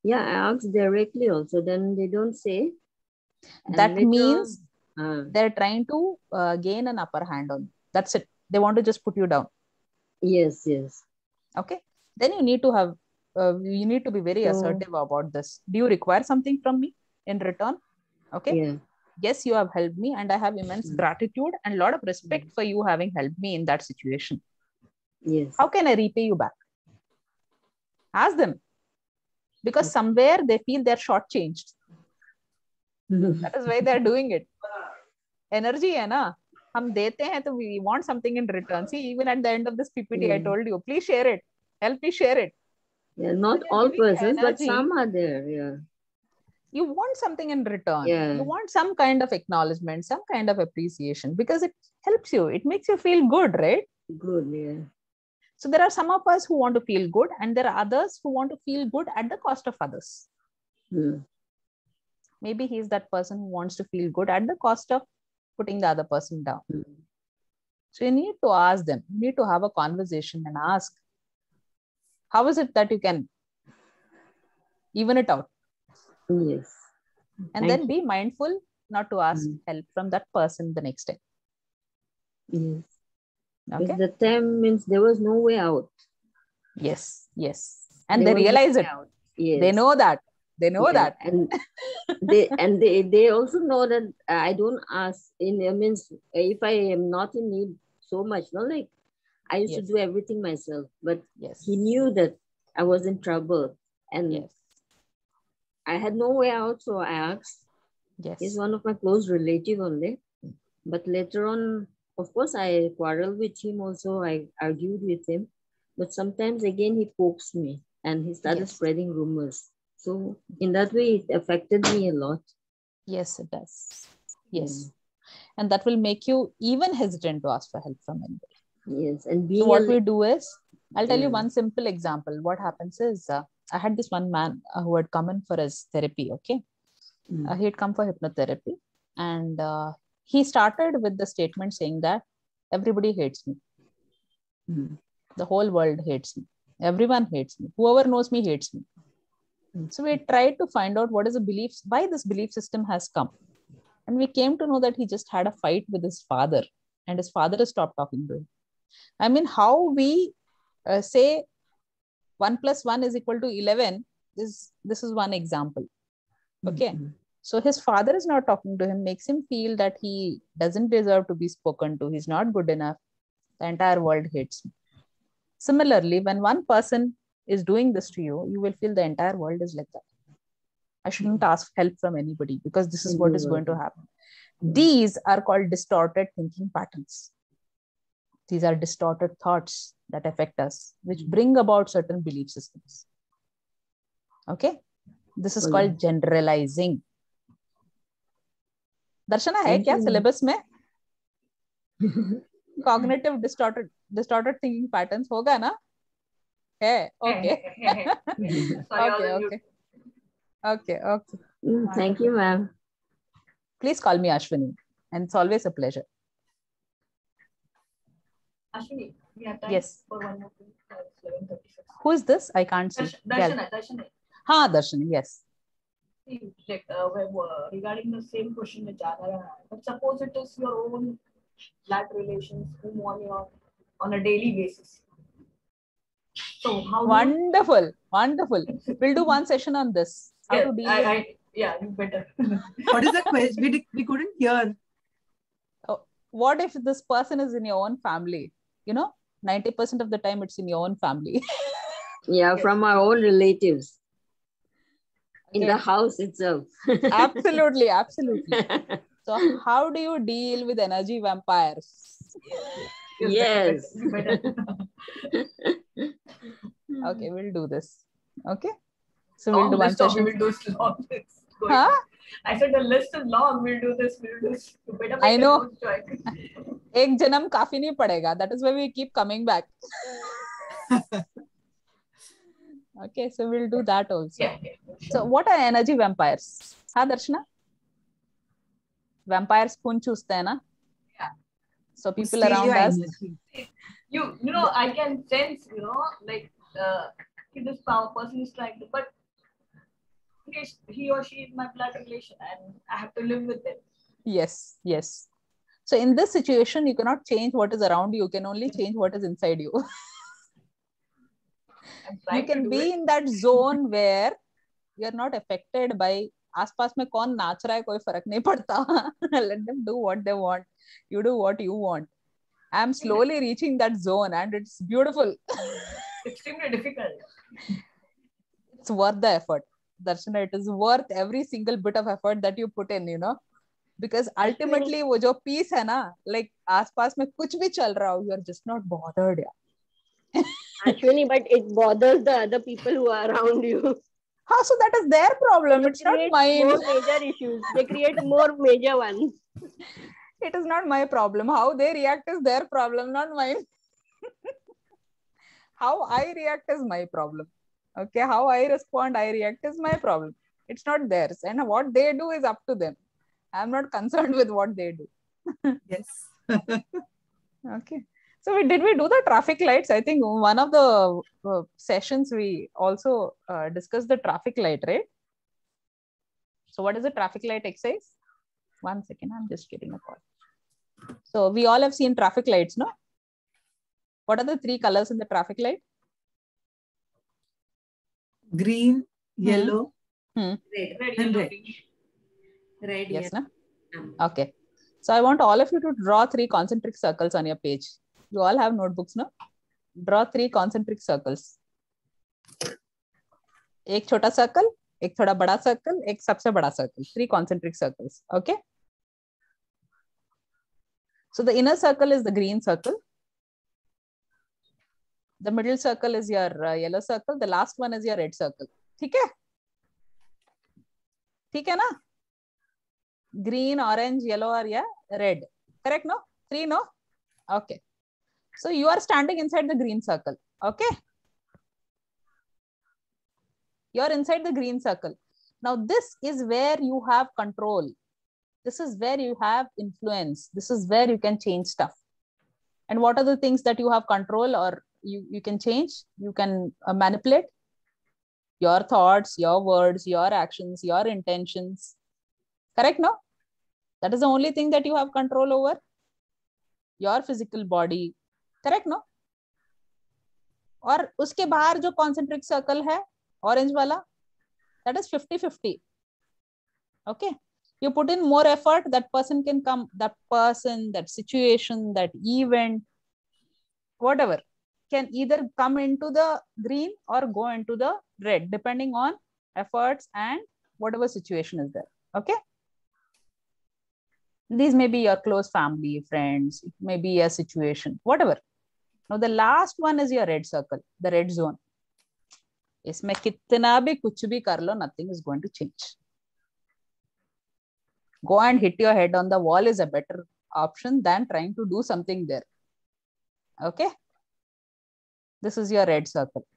Yeah, I asked directly also. Then they don't say. That means they're trying to gain an upper hand on you. That's it. They want to just put you down. Yes. Okay. Then you need to have you need to be very assertive about this. Do you require something from me in return? Okay. Yeah. Yes, you have helped me and I have immense gratitude and a lot of respect for you having helped me in that situation. Yes. How can I repay you back? Ask them. Because somewhere they feel they're shortchanged. That is why they're doing it. Energy hai na? Hum dete hain, so we want something in return. See, even at the end of this PPT, I told you, please share it. Help me share it. Yeah, not all persons, but some are there. Yeah. You want something in return. Yeah. You want some kind of acknowledgement, some kind of appreciation because it helps you. It makes you feel good, right? Good, yeah. So there are some of us who want to feel good and there are others who want to feel good at the cost of others. Maybe he's that person who wants to feel good at the cost of putting the other person down. So you need to ask them. You need to have a conversation and ask, how is it that you can even it out? Yes. And then be mindful not to ask help from that person the next time. Yes. Okay. The time means there was no way out. Yes. And they realize it. Yes. They know that. that. And they also know that I don't ask means if I am not in need so much, like I used to do everything myself, but he knew that I was in trouble and I had no way out, so I asked. He's one of my close relatives only. But later on, of course, I quarreled with him also. I argued with him. But sometimes again, he pokes me and he started spreading rumors. So in that way, it affected me a lot. Yes, it does. Yes. And that will make you even hesitant to ask for help from anybody. Yes. And so what we do is, I'll tell you one simple example. What happens is, I had this one man who had come in for his therapy. Okay. He had come for hypnotherapy and he started with the statement saying that everybody hates me. The whole world hates me. Everyone hates me. Whoever knows me hates me. So we tried to find out what is the belief, why this belief system has come. And we came to know that he just had a fight with his father and his father has stopped talking to him. I mean, how we say 1 + 1 = 11 this is one example. Okay. So his father is not talking to him, makes him feel that he doesn't deserve to be spoken to. He's not good enough. The entire world hates him. Similarly, when one person is doing this to you, you will feel the entire world is like that. I shouldn't ask help from anybody because this is what is going to happen. These are called distorted thinking patterns. These are distorted thoughts that affect us, which bring about certain belief systems. Okay, this is called generalizing. Darshana, hai kya syllabus mein? Cognitive distorted thinking patterns hoga na? Hai, okay. Okay. Thank you, ma'am. Please call me Ashwini, and it's always a pleasure. Ashwini, we have time for one more thing. 11:36. Who is this? I can't see. Darshana. Ha, Darshana, yes. See, like, regarding the same question with Jana, but suppose it is your own blood relations whom on a daily basis. So how? Wonderful. We'll do one session on this. How to deal with... Yeah, you better. What is the question? We couldn't hear. What if this person is in your own family? 90% of the time it's in your own family. Yeah, from our own relatives. In the house itself. Absolutely. So how do you deal with energy vampires? Yes. Okay, we'll do this. Okay. So we'll do one session. We will do long. Huh? I said the list is long. We'll do this. I know. Ek janam kafi nahi padega. That is why we keep coming back. Okay, so we'll do that also. Yeah. So what are energy vampires? Ha, Darshana? Vampires खून चूसते हैं ना? Yeah. So people around us. You know, I can sense, like this person is trying to, but he or she is my blood relation and I have to live with them. Yes. So in this situation, you cannot change what is around you. You can only change what is inside you. You can be in that zone where you're not affected by आसपास में कौन नाच रहा है कोई फर्क नहीं पड़ता. Let them do what they want. You do what you want. I'm slowly reaching that zone and it's beautiful. Extremely difficult. It's worth the effort. Darshana, it is worth every single bit of effort that you put in, because ultimately वो जो peace है ना, like आसपास में कुछ भी चल रहा हो, you're just not bothered. Actually, but it bothers the other people who are around you. So that is their problem. It's not mine. More major issues. They create more major ones. It is not my problem. How they react is their problem, not mine. How I react is my problem. Okay, how I respond, I react is my problem. It's not theirs. And what they do is up to them. I'm not concerned with what they do. Yes. Okay. So did we do the traffic lights? I think one of the sessions we also discussed the traffic light, right? So what is the traffic light exercise? 1 second, I'm just getting a call. So we all have seen traffic lights, no? What are the 3 colors in the traffic light? Green, yellow, red. And red. Red, yes, yellow. No? Okay. So I want all of you to draw 3 concentric circles on your page. You all have notebooks, no? Draw 3 concentric circles. एक छोटा circle, एक थोड़ा बड़ा circle, एक सबसे बड़ा circle. 3 concentric circles. Okay. So the inner circle is the green circle. The middle circle is your yellow circle. The last one is your red circle. ठीक है? ठीक है ना? Green, orange, yellow, or red. Correct, no? 3, no? Okay. So you are standing inside the green circle. Okay. You're inside the green circle. Now this is where you have control. This is where you have influence. This is where you can change stuff. And what are the things that you have control or you can change? You can manipulate your thoughts, your words, your actions, your intentions. Correct, no? That is the only thing that you have control over. Your physical body. Correct, no? और उसके बाहर जो concentric circle है, orange वाला, that is 50-50. Okay. You put in more effort, that person can come, that person, that situation, that event, whatever, can either come into the green or go into the red, depending on efforts and whatever situation is there. Okay. These may be your close family, friends, it may be a situation, whatever. Now the last one is your red circle, the red zone. इसमें कितना भी कुछ भी कर लो, nothing is going to change. Go and hit your head on the wall is a better option than trying to do something there. Okay? This is your red circle.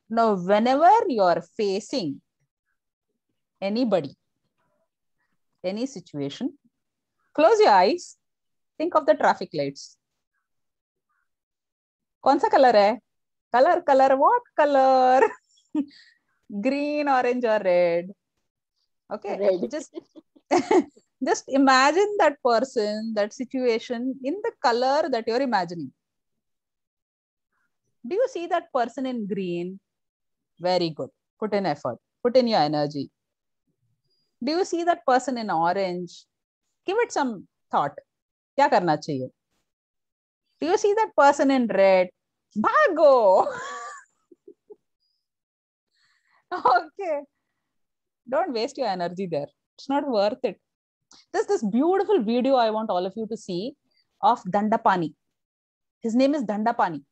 Now, whenever you're facing anybody, any situation, close your eyes, think of the traffic lights. कौन सा color है? Color, what color? Green, orange or red? Okay, Red. Just imagine that person, that situation in the color that you're imagining. Do you see that person in green? Very good. Put in effort. Put in your energy. Do you see that person in orange? Give it some thought. क्या करना चाहिए? Do you see that person in red? Bhago! Okay. Don't waste your energy there. It's not worth it. There's this beautiful video I want all of you to see of Dandapani. His name is Dandapani.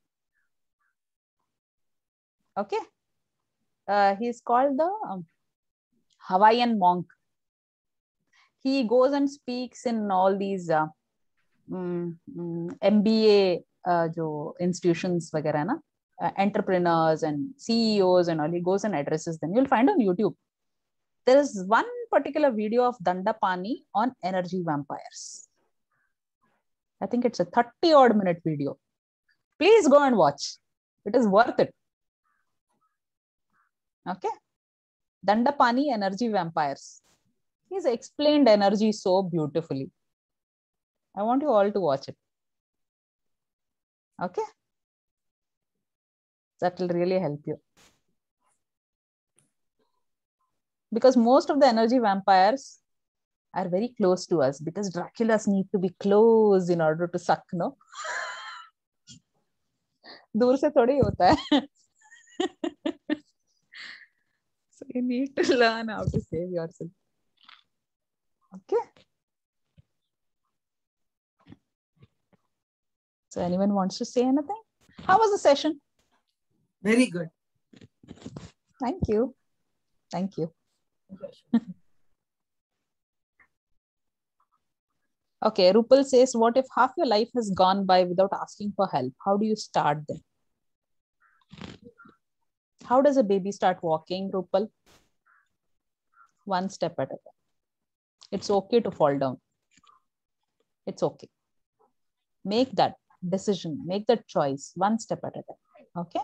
Okay. He's called the Hawaiian monk. He goes and speaks in all these MBA institutions, vagara, na? Entrepreneurs and CEOs and all. He goes and addresses them. You'll find on YouTube. There is one particular video of Dandapani on energy vampires. I think it's a 30-odd minute video. Please go and watch. It is worth it. Okay. Dandapani energy vampires. He's explained energy so beautifully. I want you all to watch it. Okay. That will really help you. Because most of the energy vampires are very close to us, because Draculas need to be close in order to suck, no? दूर से थोड़ी होता है. So you need to learn how to save yourself. Okay. So anyone wants to say anything? How was the session? Very good. Thank you. Thank you. Okay, Rupal says, what if half your life has gone by without asking for help? How do you start then? How does a baby start walking, Rupal? One step at a time. It's okay to fall down. It's okay. Make that decision, make that choice, one step at a time. Okay?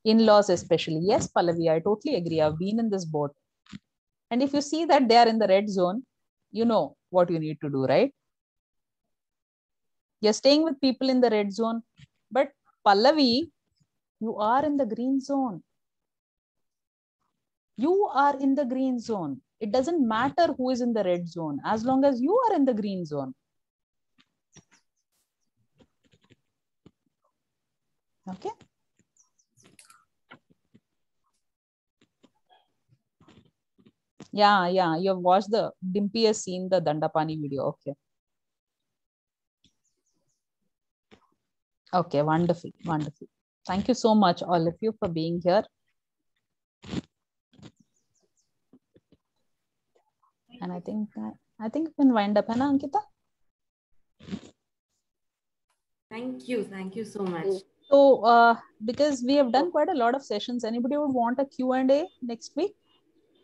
In-laws especially. Yes, Pallavi, I totally agree. I've been in this boat. And if you see that they are in the red zone, you know what you need to do, right? You're staying with people in the red zone, but Pallavi, you are in the green zone. You are in the green zone. It doesn't matter who is in the red zone, as long as you are in the green zone. Okay. Yeah, you've watched Dimpy has seen the Dandapani video. Okay. Okay, wonderful, wonderful. Thank you so much, all of you, for being here. And I think we can wind up, Hannah, Ankita? Thank you so much. So, because we have done quite a lot of sessions, anybody would want a Q&A next week?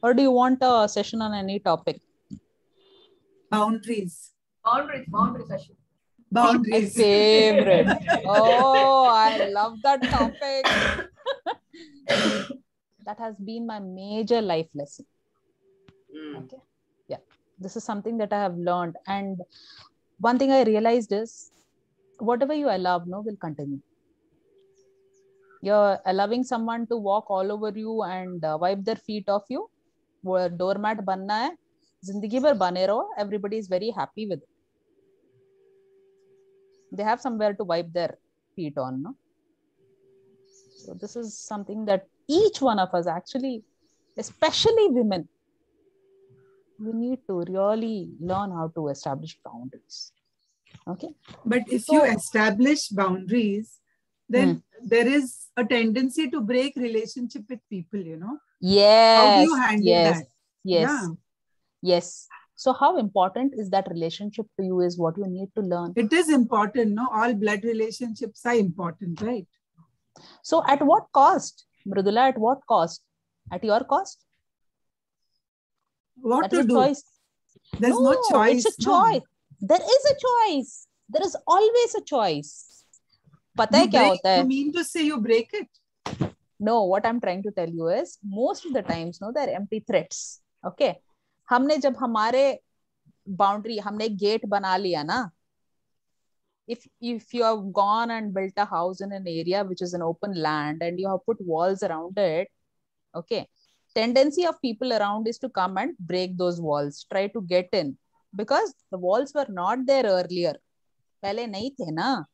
Or do you want a session on any topic? Boundaries session. Boundaries. My favorite. Oh, I love that topic. That has been my major life lesson. Okay. Yeah. This is something that I have learned. And one thing I realized is, whatever you allow, no, will continue. You're allowing someone to walk all over you and wipe their feet off you. Doormat banna hai. Zindagi bhar bane raho. Everybody is very happy with it. They have somewhere to wipe their feet on, no? So this is something that each one of us actually, especially women, You need to really learn how to establish boundaries. Okay. But if you establish boundaries, then there is a tendency to break relationship with people, you know. Yes. How do you handle that? Yes. Yeah. Yes. So how important is that relationship to you is what you need to learn. It is important, no? All blood relationships are important, right? So at what cost? Mridula, at what cost? At your cost? What that to is a do? Choice. There's no choice. It's a choice. No. There is a choice. There is always a choice. Pata hai kya hota hai? You mean to say you break it? No, what I'm trying to tell you is most of the times, no, they're empty threats. Okay. हमने जब हमारे boundary, हमने gate बना लिया ना, if you have gone and built a house in an area which is an open land and you have put walls around it, okay, tendency of people around is to come and break those walls, try to get in, because the walls were not there earlier. Pehle nahi the na.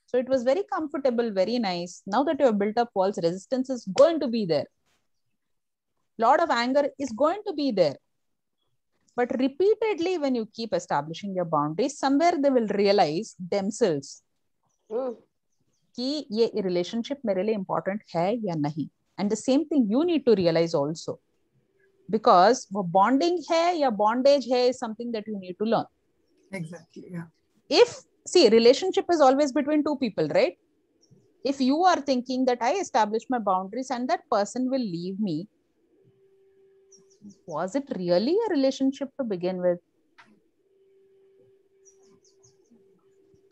So it was very comfortable, very nice. Now that you have built up walls, resistance is going to be there. Lot of anger is going to be there. But repeatedly, when you keep establishing your boundaries, somewhere they will realize themselves कि ये relationship मेरे लिए important है या नहीं. And the same thing you need to realize also. Because वो bonding है या bondage है is something that you need to learn. Exactly, yeah. If, see, relationship is always between two people, right? If you are thinking that I establish my boundaries and that person will leave me, was it really a relationship to begin with?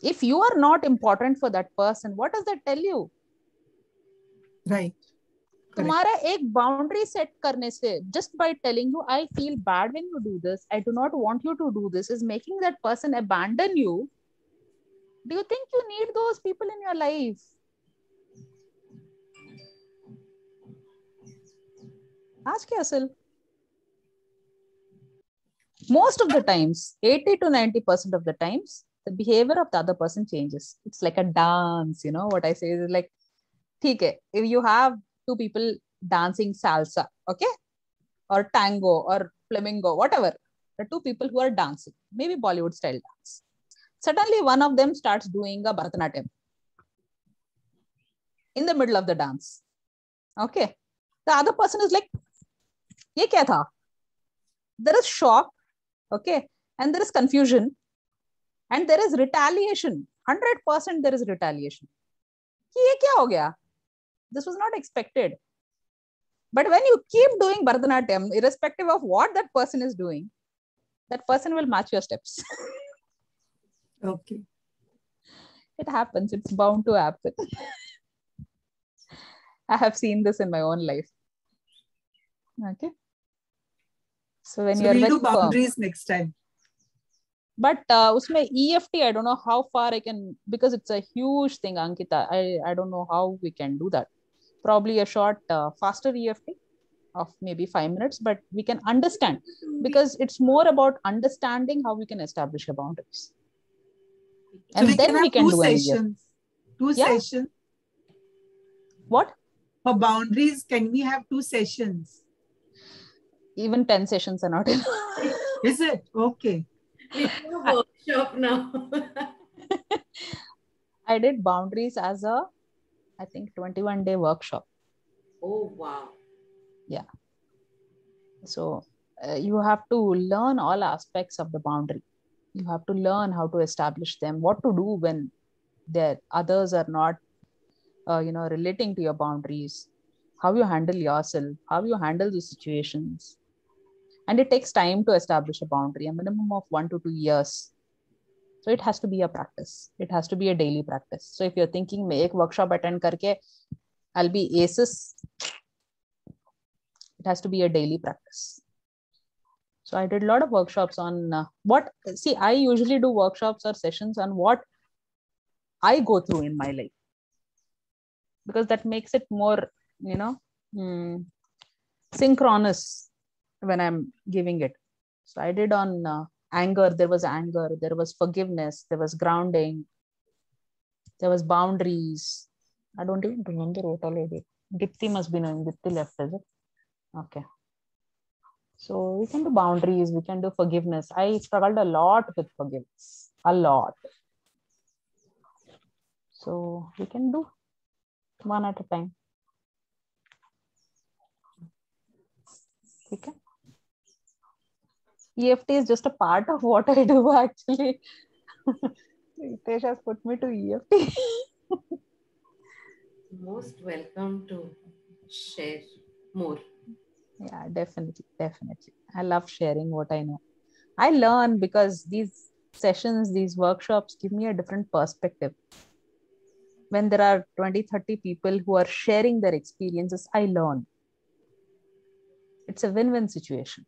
If you are not important for that person, what does that tell you? Right. तुम्हारा एक boundary set करने से, just by telling you, I feel bad when you do this, I do not want you to do this, is making that person abandon you. Do you think you need those people in your life? Ask yourself. Most of the times, 80 to 90% of the times, the behavior of the other person changes. It's like a dance, you know, what I say is like, okay, if you have two people dancing salsa, okay, or tango or flamenco, whatever, the two people who are dancing, maybe Bollywood style dance. Suddenly one of them starts doing a Bharatanatyam in the middle of the dance. Okay. The other person is like, ye kya tha? There is shock, okay, and there is confusion, and there is retaliation. 100% there is retaliation. Ye kya ho gaya? This was not expected. But when you keep doing Bharatanatyam, irrespective of what that person is doing, that person will match your steps. Okay. It happens. It's bound to happen. I have seen this in my own life. Okay. So when you're we'll very do boundaries firm. next time. But usme EFT, I don't know how far I can, because it's a huge thing, Ankita. I don't know how we can do that. Probably a short, faster EFT of maybe 5 minutes, but we can understand, because it's more about understanding how we can establish your boundaries. And so then we can do sessions. Two sessions. What? For boundaries, can we have 2 sessions? Even 10 sessions are not enough. Is it? Okay. We do a workshop now. I did boundaries as a, I think, 21-day workshop. Oh, wow. Yeah. So you have to learn all aspects of the boundary. You have to learn how to establish them, what to do when others are not, relating to your boundaries, how you handle yourself, how you handle the situations. And it takes time to establish a boundary, a minimum of 1 to 2 years. So it has to be a practice. It has to be a daily practice. So if you're thinking, मैं एक workshop attend करके I'll be aces, it has to be a daily practice. So I did a lot of workshops on I usually do workshops or sessions on what I go through in my life, because that makes it more, synchronous when I'm giving it. So I did on anger, there was forgiveness, there was grounding, there was boundaries. I don't even remember what all I did. Dipti must be knowing. Dipti left, is it? Okay. So we can do boundaries, we can do forgiveness. I struggled a lot with forgiveness, a lot. So we can do one at a time. Okay. EFT is just a part of what I do actually. Ritesh has put me to EFT. Most welcome to share more. Yeah, definitely, definitely. I love sharing what I know. I learn because these sessions, these workshops give me a different perspective. When there are 20, 30 people who are sharing their experiences, I learn. It's a win-win situation.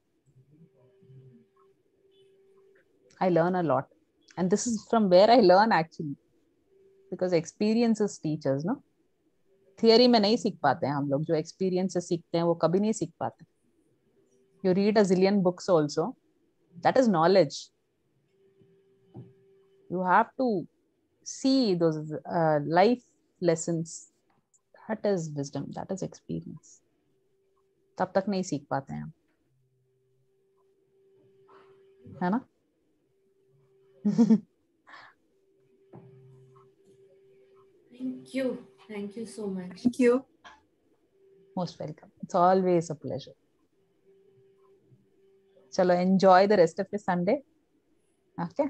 I learn a lot. And this is from where I learn actually. Because experiences teach us, no? Theory में नहीं सीख पाते हैं हम लोग, जो experiences सीखते हैं वो कभी नहीं सीख पाते. You read a zillion books also. That is knowledge. You have to see those life lessons. That is wisdom. That is experience. तब तक नहीं सीख पाते हैं हम, है ना? Thank you. Thank you so much. Thank you. Most welcome. It's always a pleasure. Chalo, enjoy the rest of your Sunday. Okay.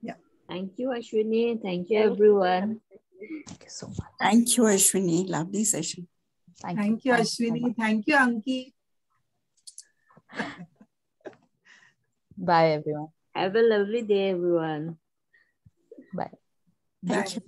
Yeah. Thank you, Ashwini. Thank you, everyone. Thank you so much. Thank you, Ashwini. Lovely session. Thank you, Ashwini. Thank you, Anki. Bye, everyone. Have a lovely day, everyone. Bye. Thank you.